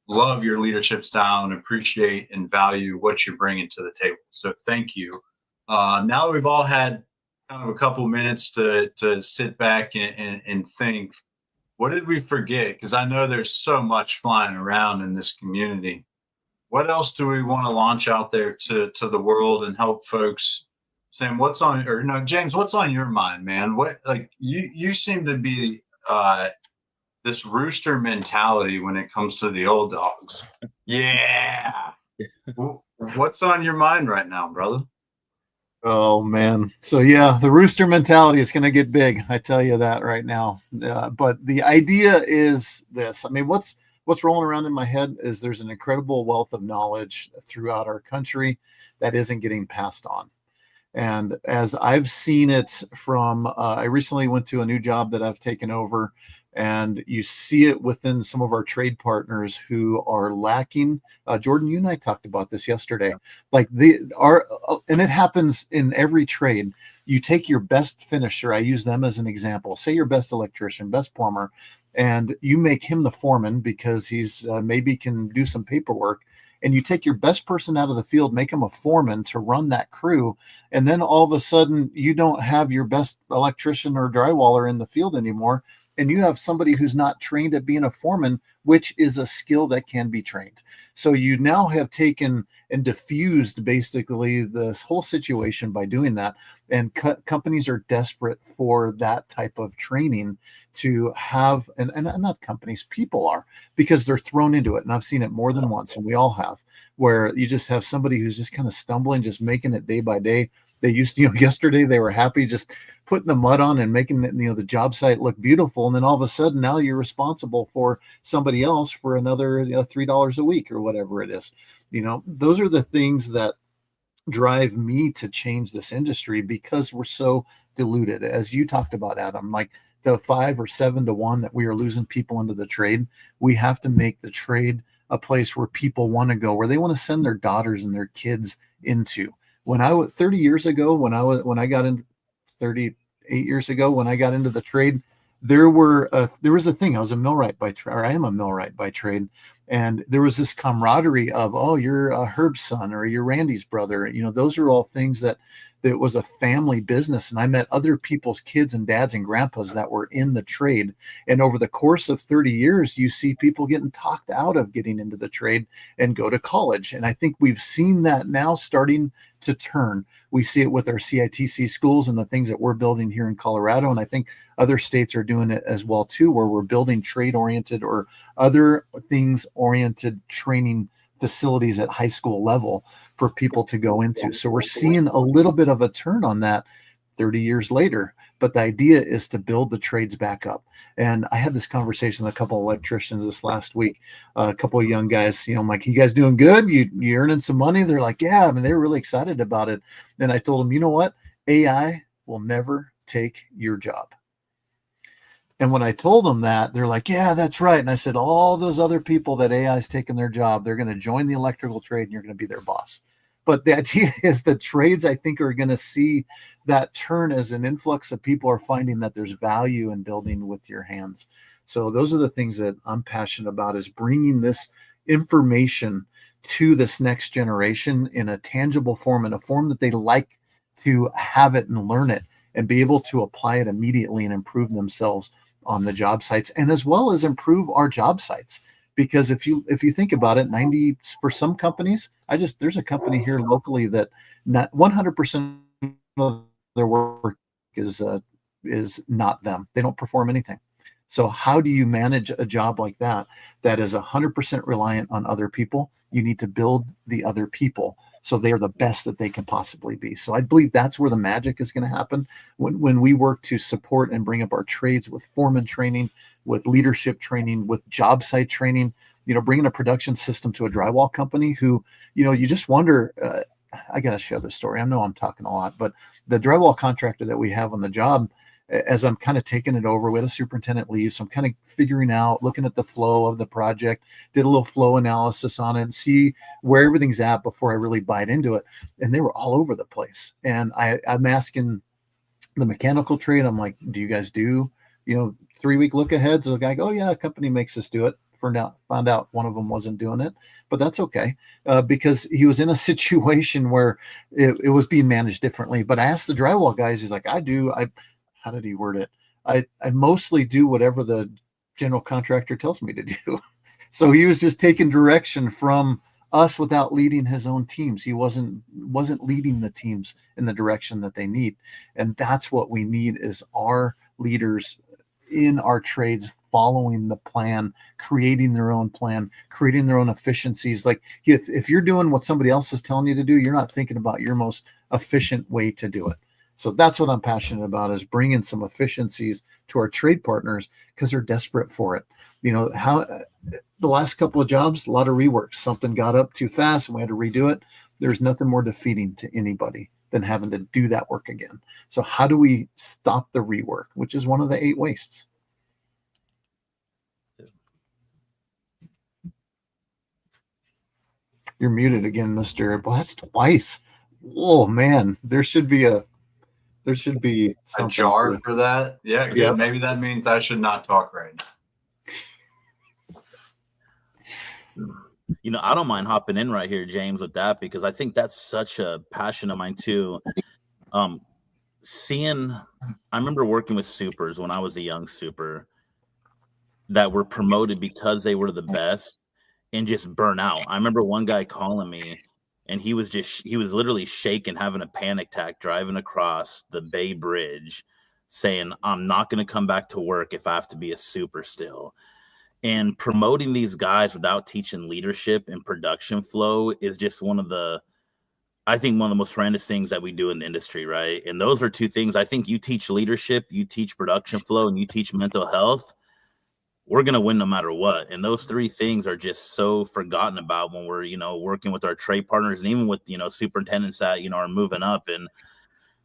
love your leadership style and appreciate and value what you're bringing to the table. So thank you. Now that we've all had kind of a couple minutes to sit back and think, what did we forget? Because I know there's so much flying around in this community. What else do we want to launch out there to the world and help folks? Sam, James, what's on your mind, man? What, like, you seem to be this rooster mentality when it comes to the Old Dogs. Yeah. What's on your mind right now, brother? Oh man. So yeah, the rooster mentality is going to get big. I tell you that right now. But the idea is this. I mean, what's rolling around in my head is there's an incredible wealth of knowledge throughout our country that isn't getting passed on. And as I've seen it from, I recently went to a new job that I've taken over, and you see it within some of our trade partners who are lacking. Jordan, you and I talked about this yesterday. Like and it happens in every trade. You take your best finisher. I use them as an example. Say your best electrician, best plumber, and you make him the foreman because he's maybe can do some paperwork. And you take your best person out of the field, make him a foreman to run that crew. And then all of a sudden you don't have your best electrician or drywaller in the field anymore. And you have somebody who's not trained at being a foreman, which is a skill that can be trained. So you now have taken and diffused basically this whole situation by doing that. And companies are desperate for that type of training to have, and not companies, people are, because they're thrown into it. And I've seen it more than once, and we all have, where you just have somebody who's just kind of stumbling, just making it day by day. They used to, yesterday they were happy just putting the mud on and making the job site look beautiful. And then all of a sudden now you're responsible for somebody else for another $3 a week or whatever it is. Those are the things that drive me to change this industry, because we're so diluted, as you talked about, Adam, like the 5 or 7 to 1 that we are losing people into the trade. We have to make the trade a place where people want to go, where they want to send their daughters and their kids into. When I was 30 years ago, when I got in 38 years ago, when I got into the trade, there was a thing. I was a millwright by trade, or I am a millwright by trade. And there was this camaraderie of, oh, you're Herb's son or you're Randy's brother. Those are all things that was a family business. And I met other people's kids and dads and grandpas that were in the trade. And over the course of 30 years, you see people getting talked out of getting into the trade and go to college. And I think we've seen that now starting to turn. We see it with our CITC schools and the things that we're building here in Colorado. And I think other states are doing it as well too, where we're building trade-oriented or other things-oriented training facilities at high school level for people to go into. So we're seeing a little bit of a turn on that 30 years later. But the idea is to build the trades back up. And I had this conversation with a couple of electricians this last week, a couple of young guys, I'm like, you guys doing good? You earning some money? They're like, yeah, I mean, they're really excited about it. And I told them, you know what? AI will never take your job. And when I told them that, they're like, yeah, that's right. And I said, all those other people that AI is taking their job, they're going to join the electrical trade and you're going to be their boss. But the idea is the trades, I think, are going to see that turn as an influx of people are finding that there's value in building with your hands. So those are the things that I'm passionate about, is bringing this information to this next generation in a tangible form, in a form that they like to have it and learn it and be able to apply it immediately and improve themselves on the job sites, and as well as improve our job sites. Because if you think about it, 90 for some companies, there's a company here locally that not 100% of their work is not them. They don't perform anything. So how do you manage a job like that is 100% reliant on other people? You need to build the other people so they are the best that they can possibly be. So I believe that's where the magic is going to happen when we work to support and bring up our trades with foreman training, with leadership training, with job site training, bringing a production system to a drywall company who, you just wonder, I got to share the story. I know I'm talking a lot, but the drywall contractor that we have on the job, as I'm kind of taking it over, we had a superintendent leave. So I'm kind of figuring out, looking at the flow of the project, did a little flow analysis on it and see where everything's at before I really bite into it. And they were all over the place. And I'm asking the mechanical trade, I'm like, do you guys do, 3-week look ahead? So the guy go, oh yeah, a company makes us do it. Found out one of them wasn't doing it, but that's okay, because he was in a situation where it was being managed differently. But I asked the drywall guys, he's like, how did he word it? I mostly do whatever the general contractor tells me to do. So he was just taking direction from us without leading his own teams. He wasn't leading the teams in the direction that they need. And that's what we need, is our leaders in our trades following the plan, creating their own plan, creating their own efficiencies. Like if you're doing what somebody else is telling you to do, you're not thinking about your most efficient way to do it. So that's what I'm passionate about, is bringing some efficiencies to our trade partners, because they're desperate for it. How the last couple of jobs, a lot of reworks, something got up too fast and we had to redo it. There's nothing more defeating to anybody than having to do that work again. So how do we stop the rework, which is one of the 8 wastes? You're muted again, Mr. Well, that's twice. Oh man, there should be a jar for that. Yeah, good. Yep. Maybe that means I should not talk right now. I don't mind hopping in right here, James, with that, because I think that's such a passion of mine too. I remember working with supers when I was a young super that were promoted because they were the best and just burn out. I remember one guy calling me, and he was literally shaking, having a panic attack, driving across the Bay Bridge saying, I'm not going to come back to work if I have to be a super still. And promoting these guys without teaching leadership and production flow is just one of the most horrendous things that we do in the industry, right? And those are 2 things. I think you teach leadership, you teach production flow, and you teach mental health, we're going to win no matter what. And those 3 things are just so forgotten about when we're, working with our trade partners, and even with, superintendents that, are moving up. And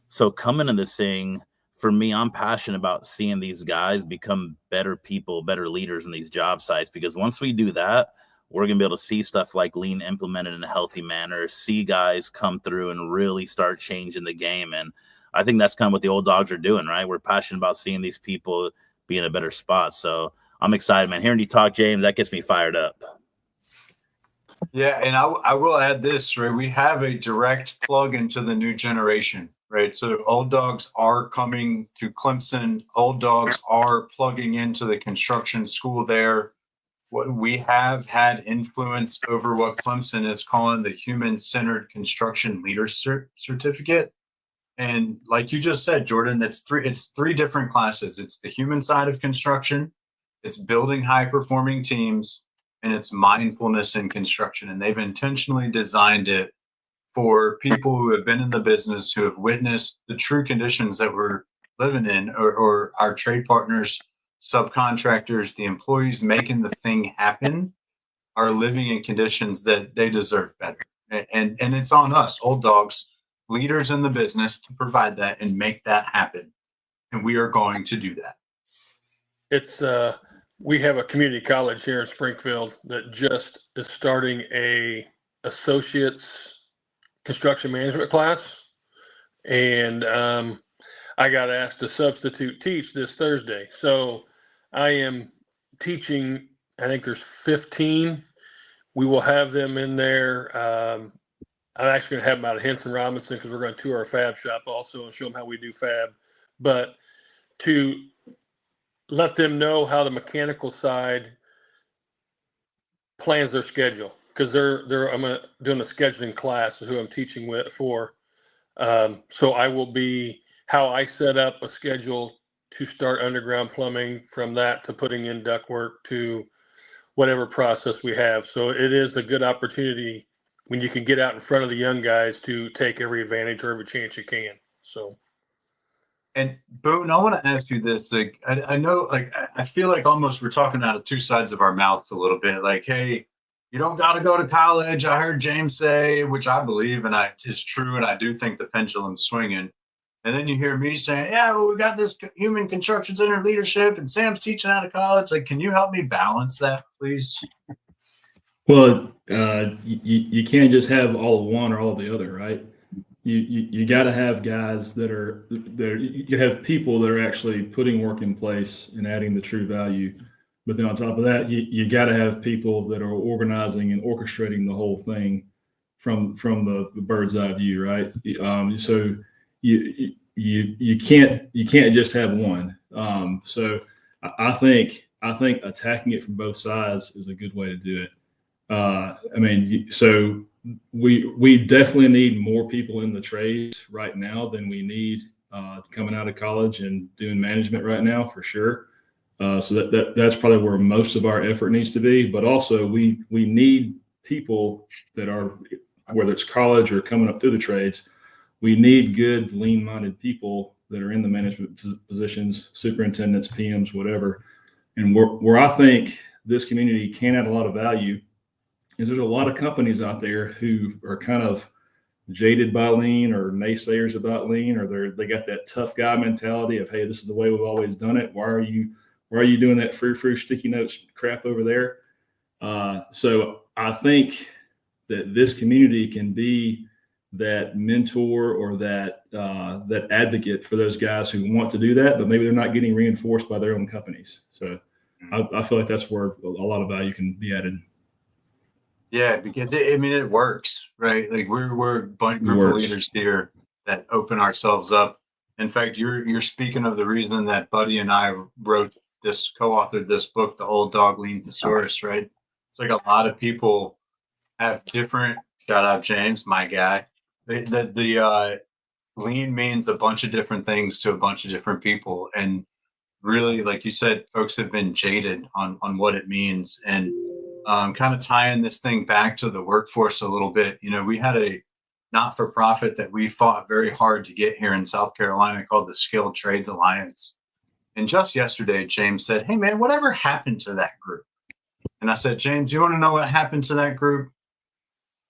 so coming to this thing, for me, I'm passionate about seeing these guys become better people, better leaders in these job sites, because once we do that, we're going to be able to see stuff like lean implemented in a healthy manner, see guys come through and really start changing the game. And I think that's kind of what the Old Dogs are doing, right? We're passionate about seeing these people be in a better spot. So I'm excited, man. Hearing you talk, James, that gets me fired up. Yeah, and I will add this, right? We have a direct plug into the new generation, right? So Old Dogs are coming to Clemson. Old Dogs are plugging into the construction school there. What we have had influence over what Clemson is calling the human-centered construction leader certificate. And like you just said, Jordan, it's three different classes. It's the human side of construction, it's building high-performing teams, and it's mindfulness in construction. And they've intentionally designed it for people who have been in the business, who have witnessed the true conditions that we're living in, or our trade partners, subcontractors, the employees making the thing happen are living in conditions that they deserve better. And it's on us, Old Dogs, leaders in the business, to provide that and make that happen. And we are going to do that. It's we have a community college here in Springfield that just is starting a associate's construction management class, and I got asked to substitute teach this Thursday. So I am teaching. I think there's 15. We will have them in there. I'm actually going to have them out at Henson Robinson because we're going to tour our fab shop also and show them how we do fab. But to let them know how the mechanical side plans their schedule, because I'm doing a scheduling class is who I'm teaching with for. So I will be how I set up a schedule to start underground plumbing, from that to putting in ductwork to whatever process we have. So it is a good opportunity when you can get out in front of the young guys to take every advantage or every chance you can. So. And Boone, I want to ask you this. Like, I know, like, I feel like almost we're talking out of two sides of our mouths a little bit. Like, hey, you don't got to go to college. I heard James say, which I believe, and it's true, and I do think the pendulum's swinging. And then you hear me saying, yeah, well, we got this human construction center leadership, and Sam's teaching out of college. Like, can you help me balance that, please? Well, you can't just have all of one or all of the other, right? You got to have guys that are there. You have people that are actually putting work in place and adding the true value. But then on top of that, you got to have people that are organizing and orchestrating the whole thing from the bird's eye view, right? So you can't just have one. So I think attacking it from both sides is a good way to do it. So we definitely need more people in the trades right now than we need coming out of college and doing management right now, for sure. So that's probably where most of our effort needs to be. But also we need people that are, whether it's college or coming up through the trades, we need good lean-minded people that are in the management positions, superintendents, PMs, whatever. And where I think this community can add a lot of value is there's a lot of companies out there who are kind of jaded by lean or naysayers about lean, or they got that tough guy mentality of, hey, this is the way we've always done it. Why are you doing that frou sticky notes crap over there? So I think that this community can be that mentor or that advocate for those guys who want to do that, but maybe they're not getting reinforced by their own companies. So I feel like that's where a lot of value can be added. Yeah, because it works, right? Like we're a group of leaders here that open ourselves up. In fact, you're speaking of the reason that Buddy and I co-authored this book, The Old Dawg Lean Thesaurus, right? It's like a lot of people have different. Shout out James, my guy. The lean means a bunch of different things to a bunch of different people, and really, like you said, folks have been jaded on what it means. And kind of tying this thing back to the workforce a little bit, we had a not-for-profit that we fought very hard to get here in South Carolina called the Skilled Trades Alliance. And just yesterday, James said, hey, man, whatever happened to that group? And I said, James, you want to know what happened to that group?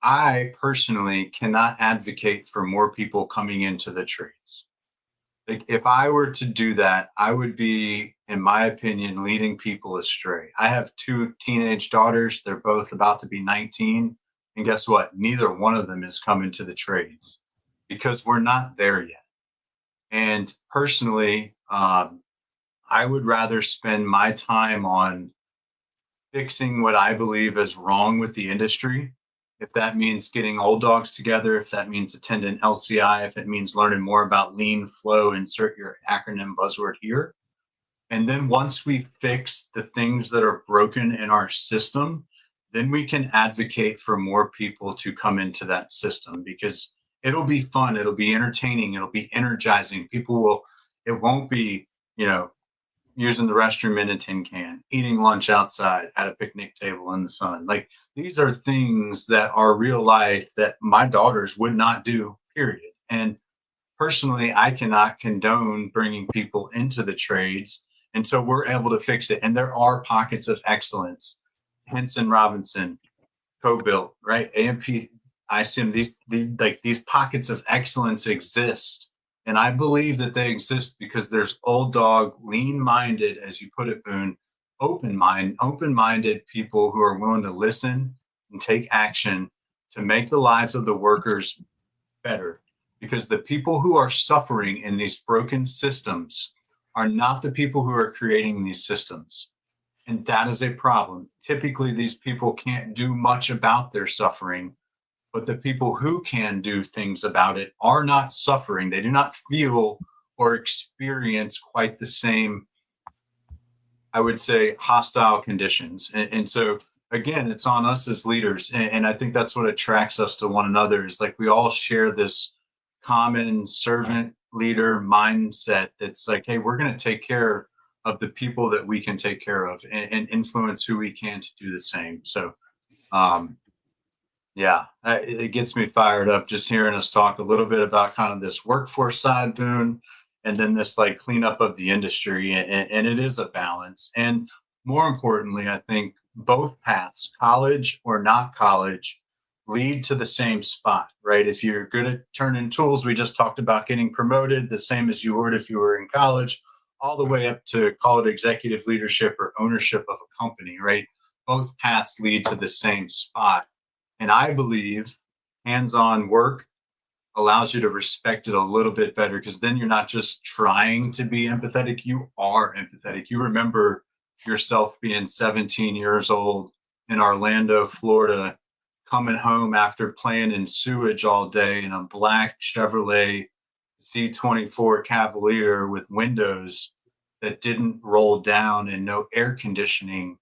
I personally cannot advocate for more people coming into the trades. Like if I were to do that, I would be, in my opinion, leading people astray. I have two teenage daughters. They're both about to be 19. And guess what? Neither one of them is coming to the trades because we're not there yet. And personally, I would rather spend my time on fixing what I believe is wrong with the industry. If that means getting old dogs together, if that means attending LCI, if it means learning more about lean flow, insert your acronym buzzword here. And then once we fix the things that are broken in our system, then we can advocate for more people to come into that system because it'll be fun, it'll be entertaining, it'll be energizing. People will, it won't be, you know, using the restroom in a tin can, eating lunch outside at a picnic table in the sun. Like these are things that are real life that my daughters would not do, period. And personally, I cannot condone bringing people into the trades until we're able to fix it. And there are pockets of excellence. Henson Robinson, co-built, right? AMP, ICM, these pockets of excellence exist. And I believe that they exist because there's Old Dawg, lean-minded, as you put it, Boone, open-minded people who are willing to listen and take action to make the lives of the workers better. Because the people who are suffering in these broken systems are not the people who are creating these systems. And that is a problem. Typically, these people can't do much about their suffering, but the people who can do things about it are not suffering. They do not feel or experience quite the same, I would say, hostile conditions. And so, again, it's on us as leaders. And I think that's what attracts us to one another is like we all share this common servant leader mindset that's like, hey, we're going to take care of the people that we can take care of and influence who we can to do the same. So, yeah, it gets me fired up just hearing us talk a little bit about kind of this workforce side, Boone, and then this like cleanup of the industry. And it is a balance. And more importantly, I think both paths, college or not college, lead to the same spot, right? If you're good at turning tools, we just talked about getting promoted, the same as you would if you were in college, all the way up to call it executive leadership or ownership of a company, right? Both paths lead to the same spot. And I believe hands-on work allows you to respect it a little bit better because then you're not just trying to be empathetic, you are empathetic. You remember yourself being 17 years old in Orlando, Florida, coming home after playing in sewage all day in a black Chevrolet C24 Cavalier with windows that didn't roll down and no air conditioning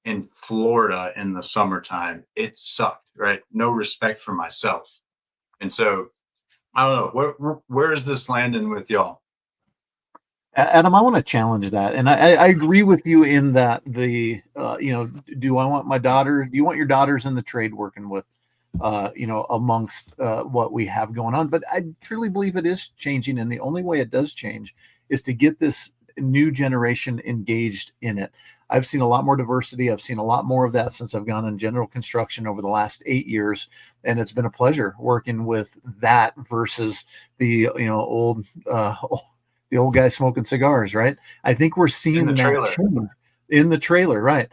in Florida in the summertime. It sucked, right? No respect for myself. And so I don't know, where is this landing with y'all? Adam, I want to challenge that, and I agree with you in that the do I want my daughter? Do you want your daughters in the trade working with, amongst what we have going on? But I truly believe it is changing, and the only way it does change is to get this new generation engaged in it. I've seen a lot more diversity. I've seen a lot more of that since I've gone in general construction over the last 8 years, and it's been a pleasure working with that versus the old. The old guy smoking cigars, right? I think we're seeing that change in the trailer, right?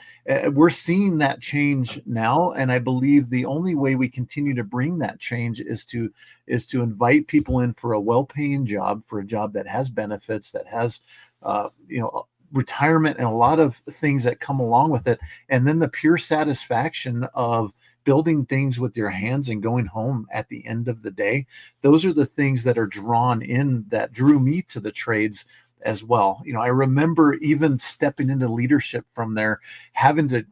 We're seeing that change now, and I believe the only way we continue to bring that change is to invite people in for a well-paying job, for a job that has benefits, that has retirement and a lot of things that come along with it, and then the pure satisfaction of building things with your hands and going home at the end of the day. Those are the things that are drawn in, that drew me to the trades as well. I remember even stepping into leadership from there, having to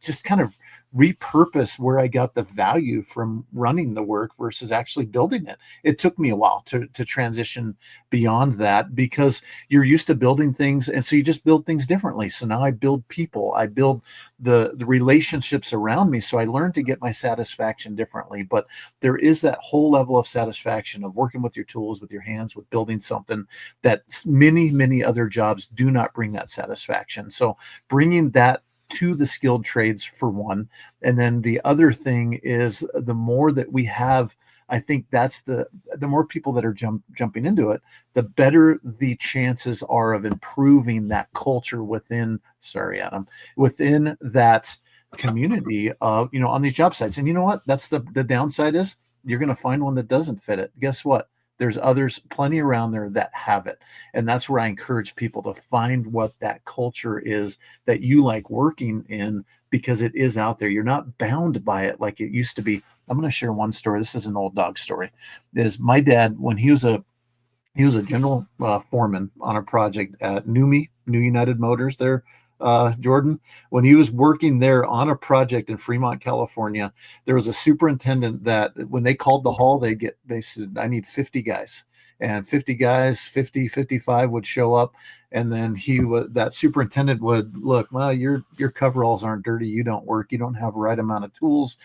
just kind of repurpose where I got the value from running the work versus actually building it. It took me a while to transition beyond that because you're used to building things. And so you just build things differently. So now I build people, I build the relationships around me. So I learned to get my satisfaction differently, but there is that whole level of satisfaction of working with your tools, with your hands, with building something that many, many other jobs do not bring that satisfaction. So bringing that to the skilled trades for one. And then the other thing is the more that we have I think that's the more people that are jumping into it, the better the chances are of improving that culture within, sorry, Adam, within that community of, on these job sites. And you know what? That's the downside is you're going to find one that doesn't fit it. Guess what? There's others plenty around there that have it. And that's where I encourage people to find what that culture is that you like working in, because it is out there. You're not bound by it like it used to be. I'm going to share one story. This is an Old Dawg story. Is my dad, when he was a general foreman on a project at New United Motors there, Jordan, when he was working there on a project in Fremont, California, there was a superintendent that when they called the hall, they said, I need 50 guys. And 50 guys, 50, 55 would show up. And then that superintendent would look, well, your coveralls aren't dirty. You don't work. You don't have the right amount of tools.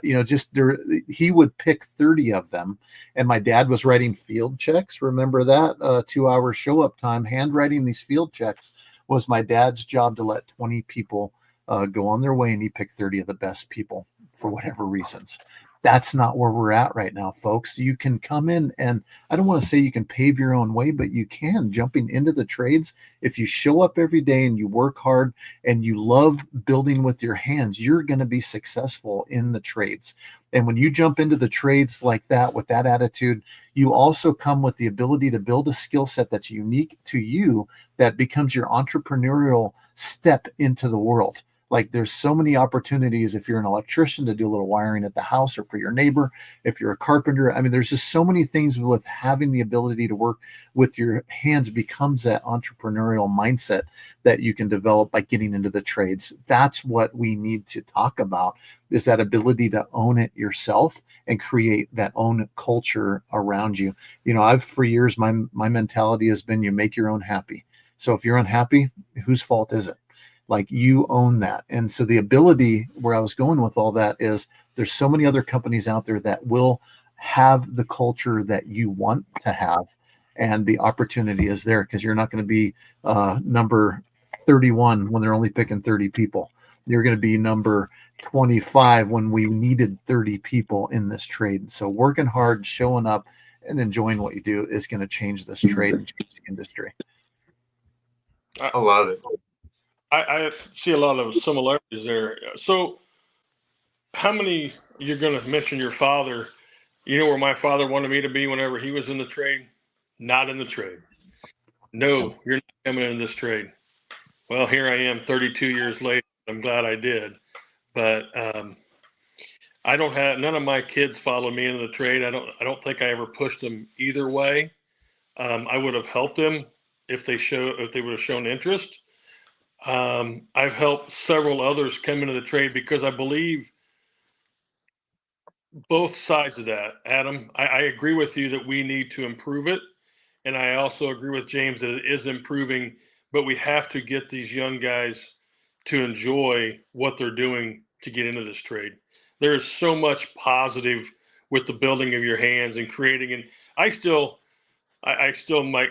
He would pick 30 of them. And my dad was writing field checks. Remember that 2 hour show up time, handwriting these field checks was my dad's job to let 20 people go on their way. And he picked 30 of the best people for whatever reasons. That's not where we're at right now, folks. You can come in, and I don't want to say you can pave your own way, but you can. Jumping into the trades, if you show up every day and you work hard and you love building with your hands, you're going to be successful in the trades. And when you jump into the trades like that, with that attitude, you also come with the ability to build a skill set that's unique to you, that becomes your entrepreneurial step into the world. Like, there's so many opportunities if you're an electrician to do a little wiring at the house, or for your neighbor, if you're a carpenter. I mean, there's just so many things with having the ability to work with your hands becomes that entrepreneurial mindset that you can develop by getting into the trades. That's what we need to talk about, is that ability to own it yourself and create that own culture around you. I've, for years, my mentality has been, you make your own happy. So if you're unhappy, whose fault is it? Like, you own that. And so the ability, where I was going with all that, is there's so many other companies out there that will have the culture that you want to have. And the opportunity is there, because you're not going to be number 31 when they're only picking 30 people. You're going to be number 25 when we needed 30 people in this trade. So working hard, showing up, and enjoying what you do is going to change this trade and change the industry. I love it. I see a lot of similarities there. So, how many, you're going to mention your father? You know where my father wanted me to be whenever he was in the trade? Not in the trade. No, you're not coming in this trade. Well, here I am 32 years later. I'm glad I did. But I don't have, none of my kids follow me into the trade. I don't think I ever pushed them either way. I would have helped them if they would have shown interest. I've helped several others come into the trade because I believe both sides of that. Adam, I agree with you that we need to improve it. And I also agree with James that it is improving, but we have to get these young guys to enjoy what they're doing to get into this trade. There's so much positive with the building of your hands and creating. And I still might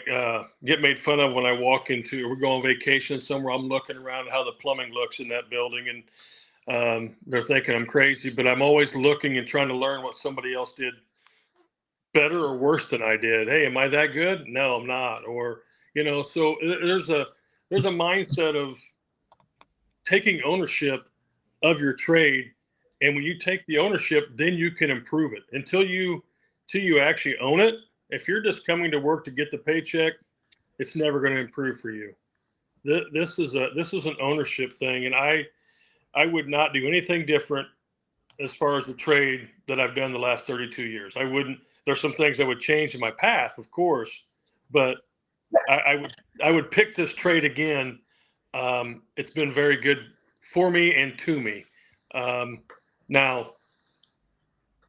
get made fun of when I walk into, we're going on vacation somewhere. I'm looking around at how the plumbing looks in that building, and they're thinking I'm crazy, but I'm always looking and trying to learn what somebody else did better or worse than I did. Hey, am I that good? No, I'm not. Or, so there's a mindset of taking ownership of your trade. And when you take the ownership, then you can improve it. Until you actually own it, if you're just coming to work to get the paycheck, it's never going to improve for you. This is an ownership thing, and I would not do anything different as far as the trade that I've done the last 32 years. I wouldn't. There's some things I would change in my path, of course, but I would pick this trade again. It's been very good for me and to me. Now,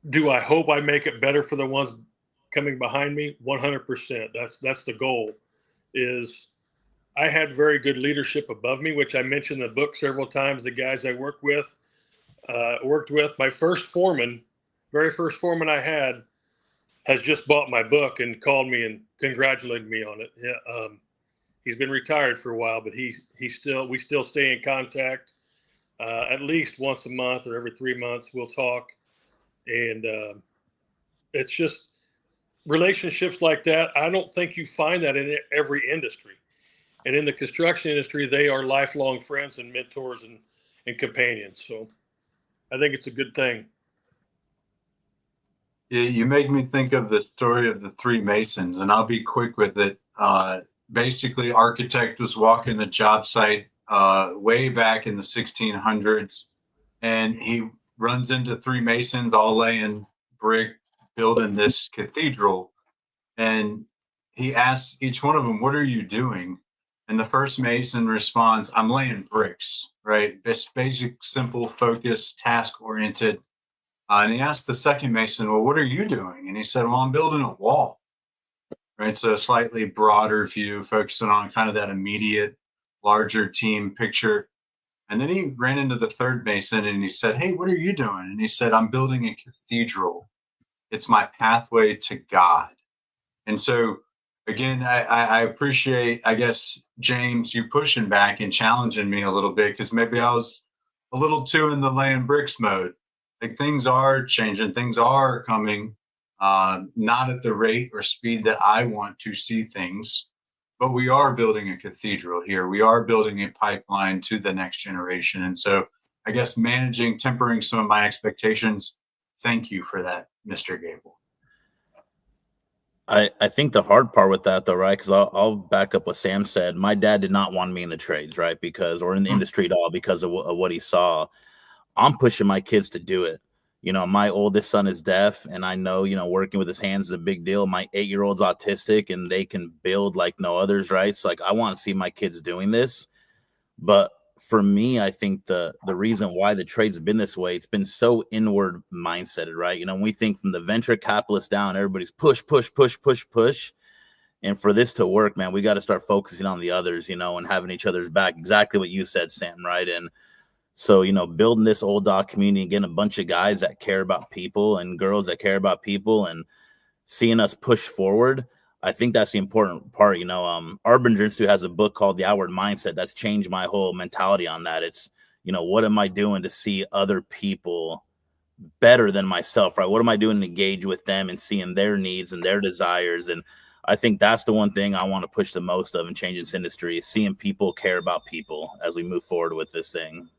do I hope I make it better for the ones coming behind me? 100%. That's the goal. Is I had very good leadership above me, which I mentioned in the book several times. The guys I worked with, my very first foreman I had, has just bought my book and called me and congratulated me on it. Yeah, he's been retired for a while, but we still stay in contact. At least once a month or every 3 months, we'll talk. And It's just relationships like that. I don't think you find that in every industry. And in the construction industry, they are lifelong friends and mentors and companions. So I think it's a good thing. You make me think of the story of the three Masons, and I'll be quick with it. Basically, architect was walking the job site way back in the 1600s, and he runs into three Masons all laying brick, building this cathedral. And he asks each one of them, "What are you doing?" And the first Mason responds, "I'm laying bricks," right? This basic, simple, focused, task oriented. And he asked the second Mason, "Well, what are you doing?" And he said, "Well, I'm building a wall," right? So a slightly broader view, focusing on kind of that immediate, larger team picture. And then he ran into the third Mason and he said, "Hey, what are you doing?" And he said, "I'm building a cathedral. It's my pathway to God." And so, again, I appreciate, I guess, James, you pushing back and challenging me a little bit, because maybe I was a little too in the laying bricks mode. Like, things are changing, things are coming, not at the rate or speed that I want to see things, but we are building a cathedral here. We are building a pipeline to the next generation. And so, I guess, tempering some of my expectations. Thank you for that, Mr. Gable. I think the hard part with that, though, right? Because I'll back up what Sam said. My dad did not want me in the trades, right? Or in the industry at all, because of what he saw. I'm pushing my kids to do it. My oldest son is deaf, and I know, working with his hands is a big deal. My 8-year-old's autistic, and they can build like no others, right? So, I want to see my kids doing this. But for me, I think the reason why the trade's been this way, it's been so inward mindseted, right? When we think from the venture capitalists down, everybody's push. And for this to work, man, we got to start focusing on the others, and having each other's back. Exactly what you said, Sam, right? And so, building this Old Dawg community and getting a bunch of guys that care about people and girls that care about people and seeing us push forward, I think that's the important part. Arbinger Institute has a book called The Outward Mindset that's changed my whole mentality on that. It's, what am I doing to see other people better than myself, right? What am I doing to engage with them and seeing their needs and their desires? And I think that's the one thing I want to push the most of in changing this industry, is seeing people care about people as we move forward with this thing.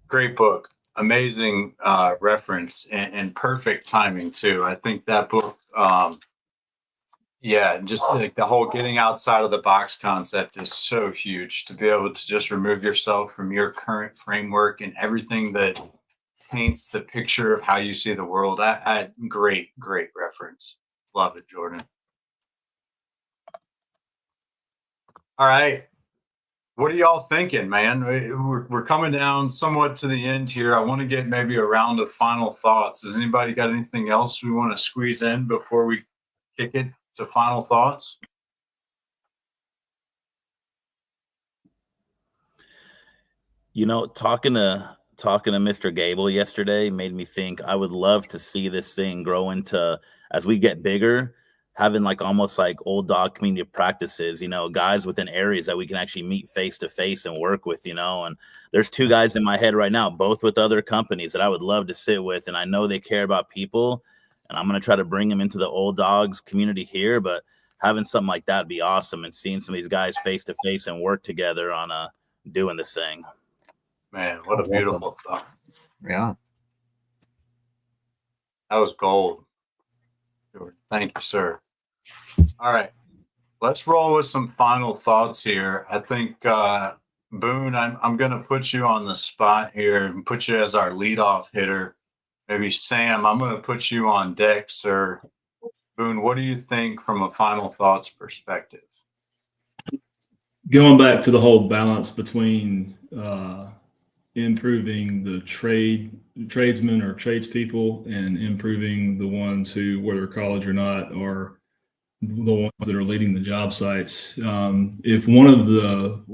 Great book. Amazing reference and perfect timing too. I think that book, just like the whole getting outside of the box concept is so huge, to be able to just remove yourself from your current framework and everything that paints the picture of how you see the world. Great reference. Love it, Jordan. All right. What are y'all thinking, man? We're coming down somewhat to the end here. I want to get maybe a round of final thoughts. Has anybody got anything else we want to squeeze in before we kick it to final thoughts? Talking to Mr. Gable yesterday made me think I would love to see this thing grow into, as we get bigger, having almost like Old Dawg community practices, guys within areas that we can actually meet face to face and work with, and there's 2 guys in my head right now, both with other companies, that I would love to sit with. And I know they care about people, and I'm going to try to bring them into the Old Dawgs community here, but having something like that would be awesome. And seeing some of these guys face to face and work together on doing this thing. Man, what a beautiful thought. Yeah. That was gold. Thank you, sir. All right. Let's roll with some final thoughts here. I think, Boone, I'm going to put you on the spot here and put you as our leadoff hitter. Maybe Sam, I'm going to put you on deck, sir. Boone, what do you think from a final thoughts perspective? Going back to the whole balance between improving the tradesmen or tradespeople and improving the ones who, whether college or not, are the ones that are leading the job sites. If one of the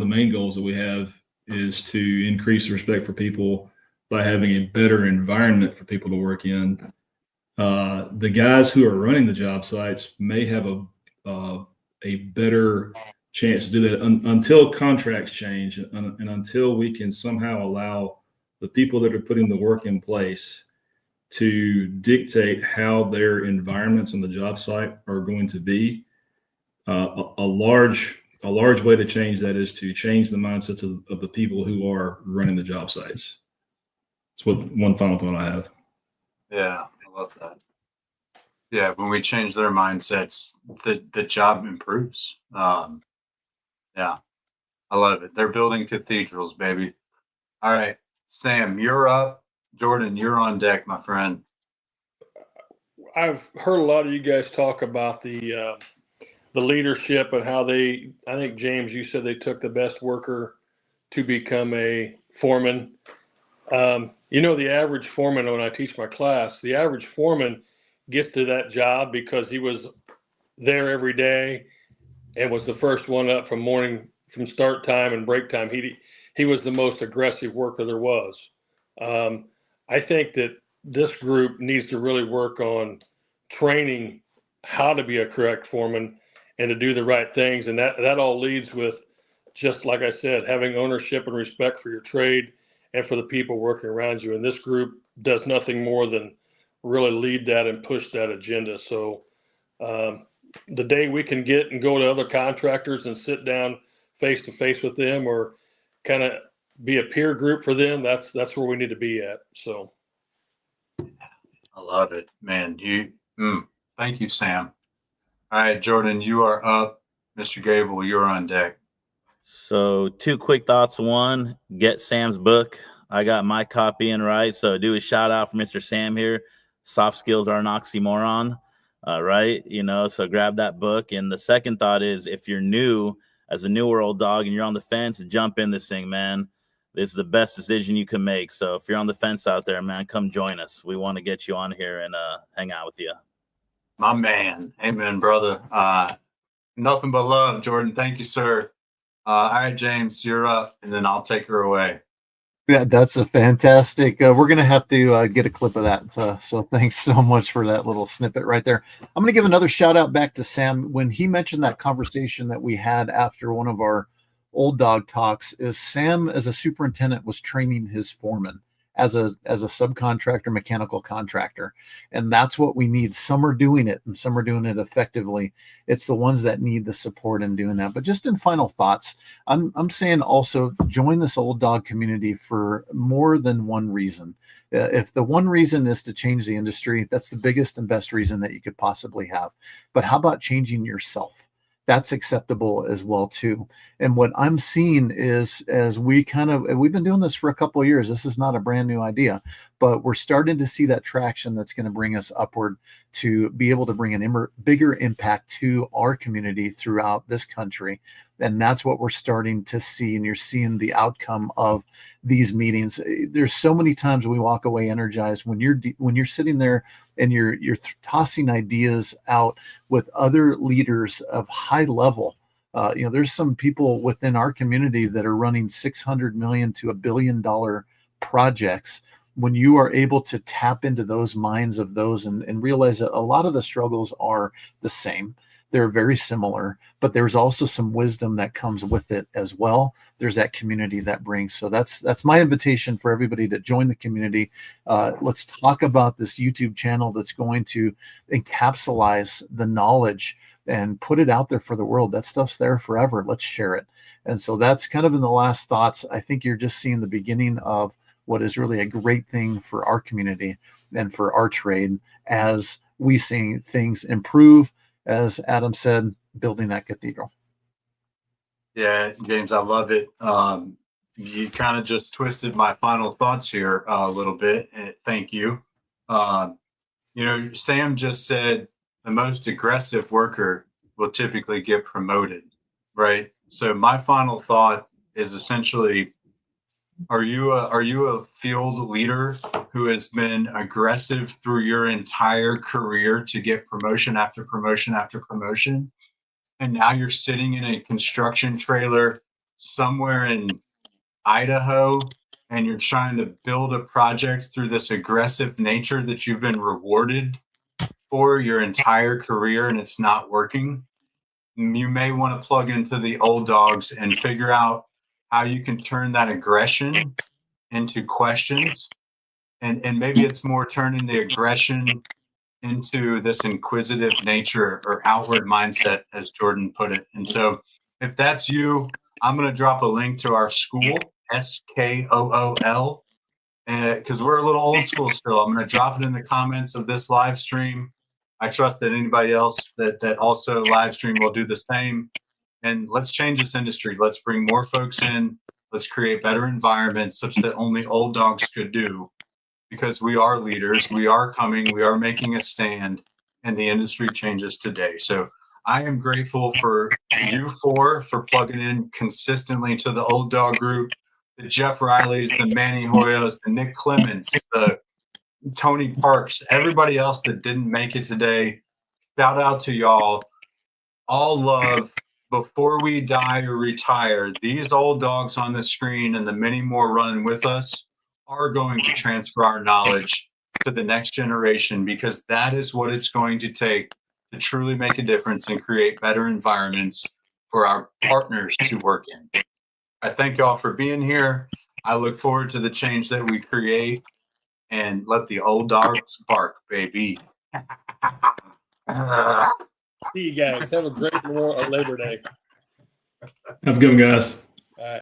main goals that we have is to increase the respect for people by having a better environment for people to work in, the guys who are running the job sites may have a better chance to do that until contracts change and until we can somehow allow the people that are putting the work in place to dictate how their environments on the job site are going to be. A large way to change that is to change the mindsets of the people who are running the job sites. That's what one final thought I have. Yeah, I love that. Yeah, when we change their mindsets, the job improves. Yeah, I love it. They're building cathedrals, baby. All right, Sam, you're up. Jordan, you're on deck, my friend. I've heard a lot of you guys talk about the leadership and how I think James, you said they took the best worker to become a foreman. The average foreman, when I teach my class, the average foreman gets to that job because he was there every day and was the first one up from start time and break time. He was the most aggressive worker there was. I think that this group needs to really work on training how to be a correct foreman and to do the right things. And that all leads with, just like I said, having ownership and respect for your trade and for the people working around you. And this group does nothing more than really lead that and push that agenda. So the day we can get and go to other contractors and sit down face to face with them or kind of be a peer group for them, that's where we need to be at. So I love it, man. Thank you, Sam. All right, Jordan, you are up. Mr. Gable, you're on deck. So 2 quick thoughts. One, get Sam's book. I got my copy in right. So do a shout out for Mr. Sam here. Soft skills are an oxymoron, right? So grab that book. And the second thought is, if you're new as a newer Old Dawg and you're on the fence, jump in this thing, man. This is the best decision you can make. So if you're on the fence out there, man, come join us. We want to get you on here and hang out with you. My man. Amen, brother. Nothing but love, Jordan. Thank you, sir. All right, James, you're up, and then I'll take her away. Yeah, that's a fantastic. We're going to have to get a clip of that. So thanks so much for that little snippet right there. I'm going to give another shout out back to Sam. When he mentioned that conversation that we had after one of our Old Dawg talks, is Sam, as a superintendent, was training his foreman as a subcontractor, mechanical contractor. And that's what we need. Some are doing it and some are doing it effectively. It's the ones that need the support in doing that. But just in final thoughts, I'm saying also join this Old Dawg community for more than one reason. If the one reason is to change the industry, that's the biggest and best reason that you could possibly have. But how about changing yourself? That's acceptable as well too. And what I'm seeing is, as we've been doing this for a couple of years, this is not a brand new idea, but we're starting to see that traction that's going to bring us upward to be able to bring an bigger impact to our community throughout this country. And that's what we're starting to see. And you're seeing the outcome of these meetings. There's so many times we walk away energized when you're sitting there and you're tossing ideas out with other leaders of high level. There's some people within our community that are running $600 million to $1 billion projects. When you are able to tap into those minds of those and realize that a lot of the struggles are the same, they're very similar, but there's also some wisdom that comes with it as well. There's that community that brings. So that's my invitation for everybody to join the community. Let's talk about this YouTube channel that's going to encapsulate the knowledge and put it out there for the world. That stuff's there forever. Let's share it. And so that's kind of in the last thoughts. I think you're just seeing the beginning of what is really a great thing for our community and for our trade as we see things improve. As Adam said, building that cathedral. Yeah, James, I love it. You kind of just twisted my final thoughts here a little bit. Thank you. Sam just said the most aggressive worker will typically get promoted, right? So my final thought is essentially, are you a field leader who has been aggressive through your entire career to get promotion after promotion after promotion? And now you're sitting in a construction trailer somewhere in Idaho and you're trying to build a project through this aggressive nature that you've been rewarded for your entire career and it's not working. You may want to plug into the Old Dawgs and figure out how you can turn that aggression into questions, and maybe it's more turning the aggression into this inquisitive nature or outward mindset, as Jordan put it. And so if that's you, I'm going to drop a link to our school, SKOOL, because we're a little old school still. I'm going to drop it in the comments of this live stream. I trust that anybody else that also live stream will do the same. And let's change this industry. Let's bring more folks in. Let's create better environments such that only Old Dogs could do, because we are leaders. We are coming. We are making a stand, and the industry changes today. So I am grateful for you four for plugging in consistently to the Old Dog group, the Jeff Rileys, the Manny Hoyos, the Nick Clements, the Tony Parks, everybody else that didn't make it today. Shout out to y'all. All love. Before we die or retire, these Old Dogs on the screen and the many more running with us are going to transfer our knowledge to the next generation, because that is what it's going to take to truly make a difference and create better environments for our partners to work in. I thank y'all for being here. I look forward to the change that we create, and let the Old Dogs bark, baby. See you guys. Have a great Labor Day. Have a good one, guys.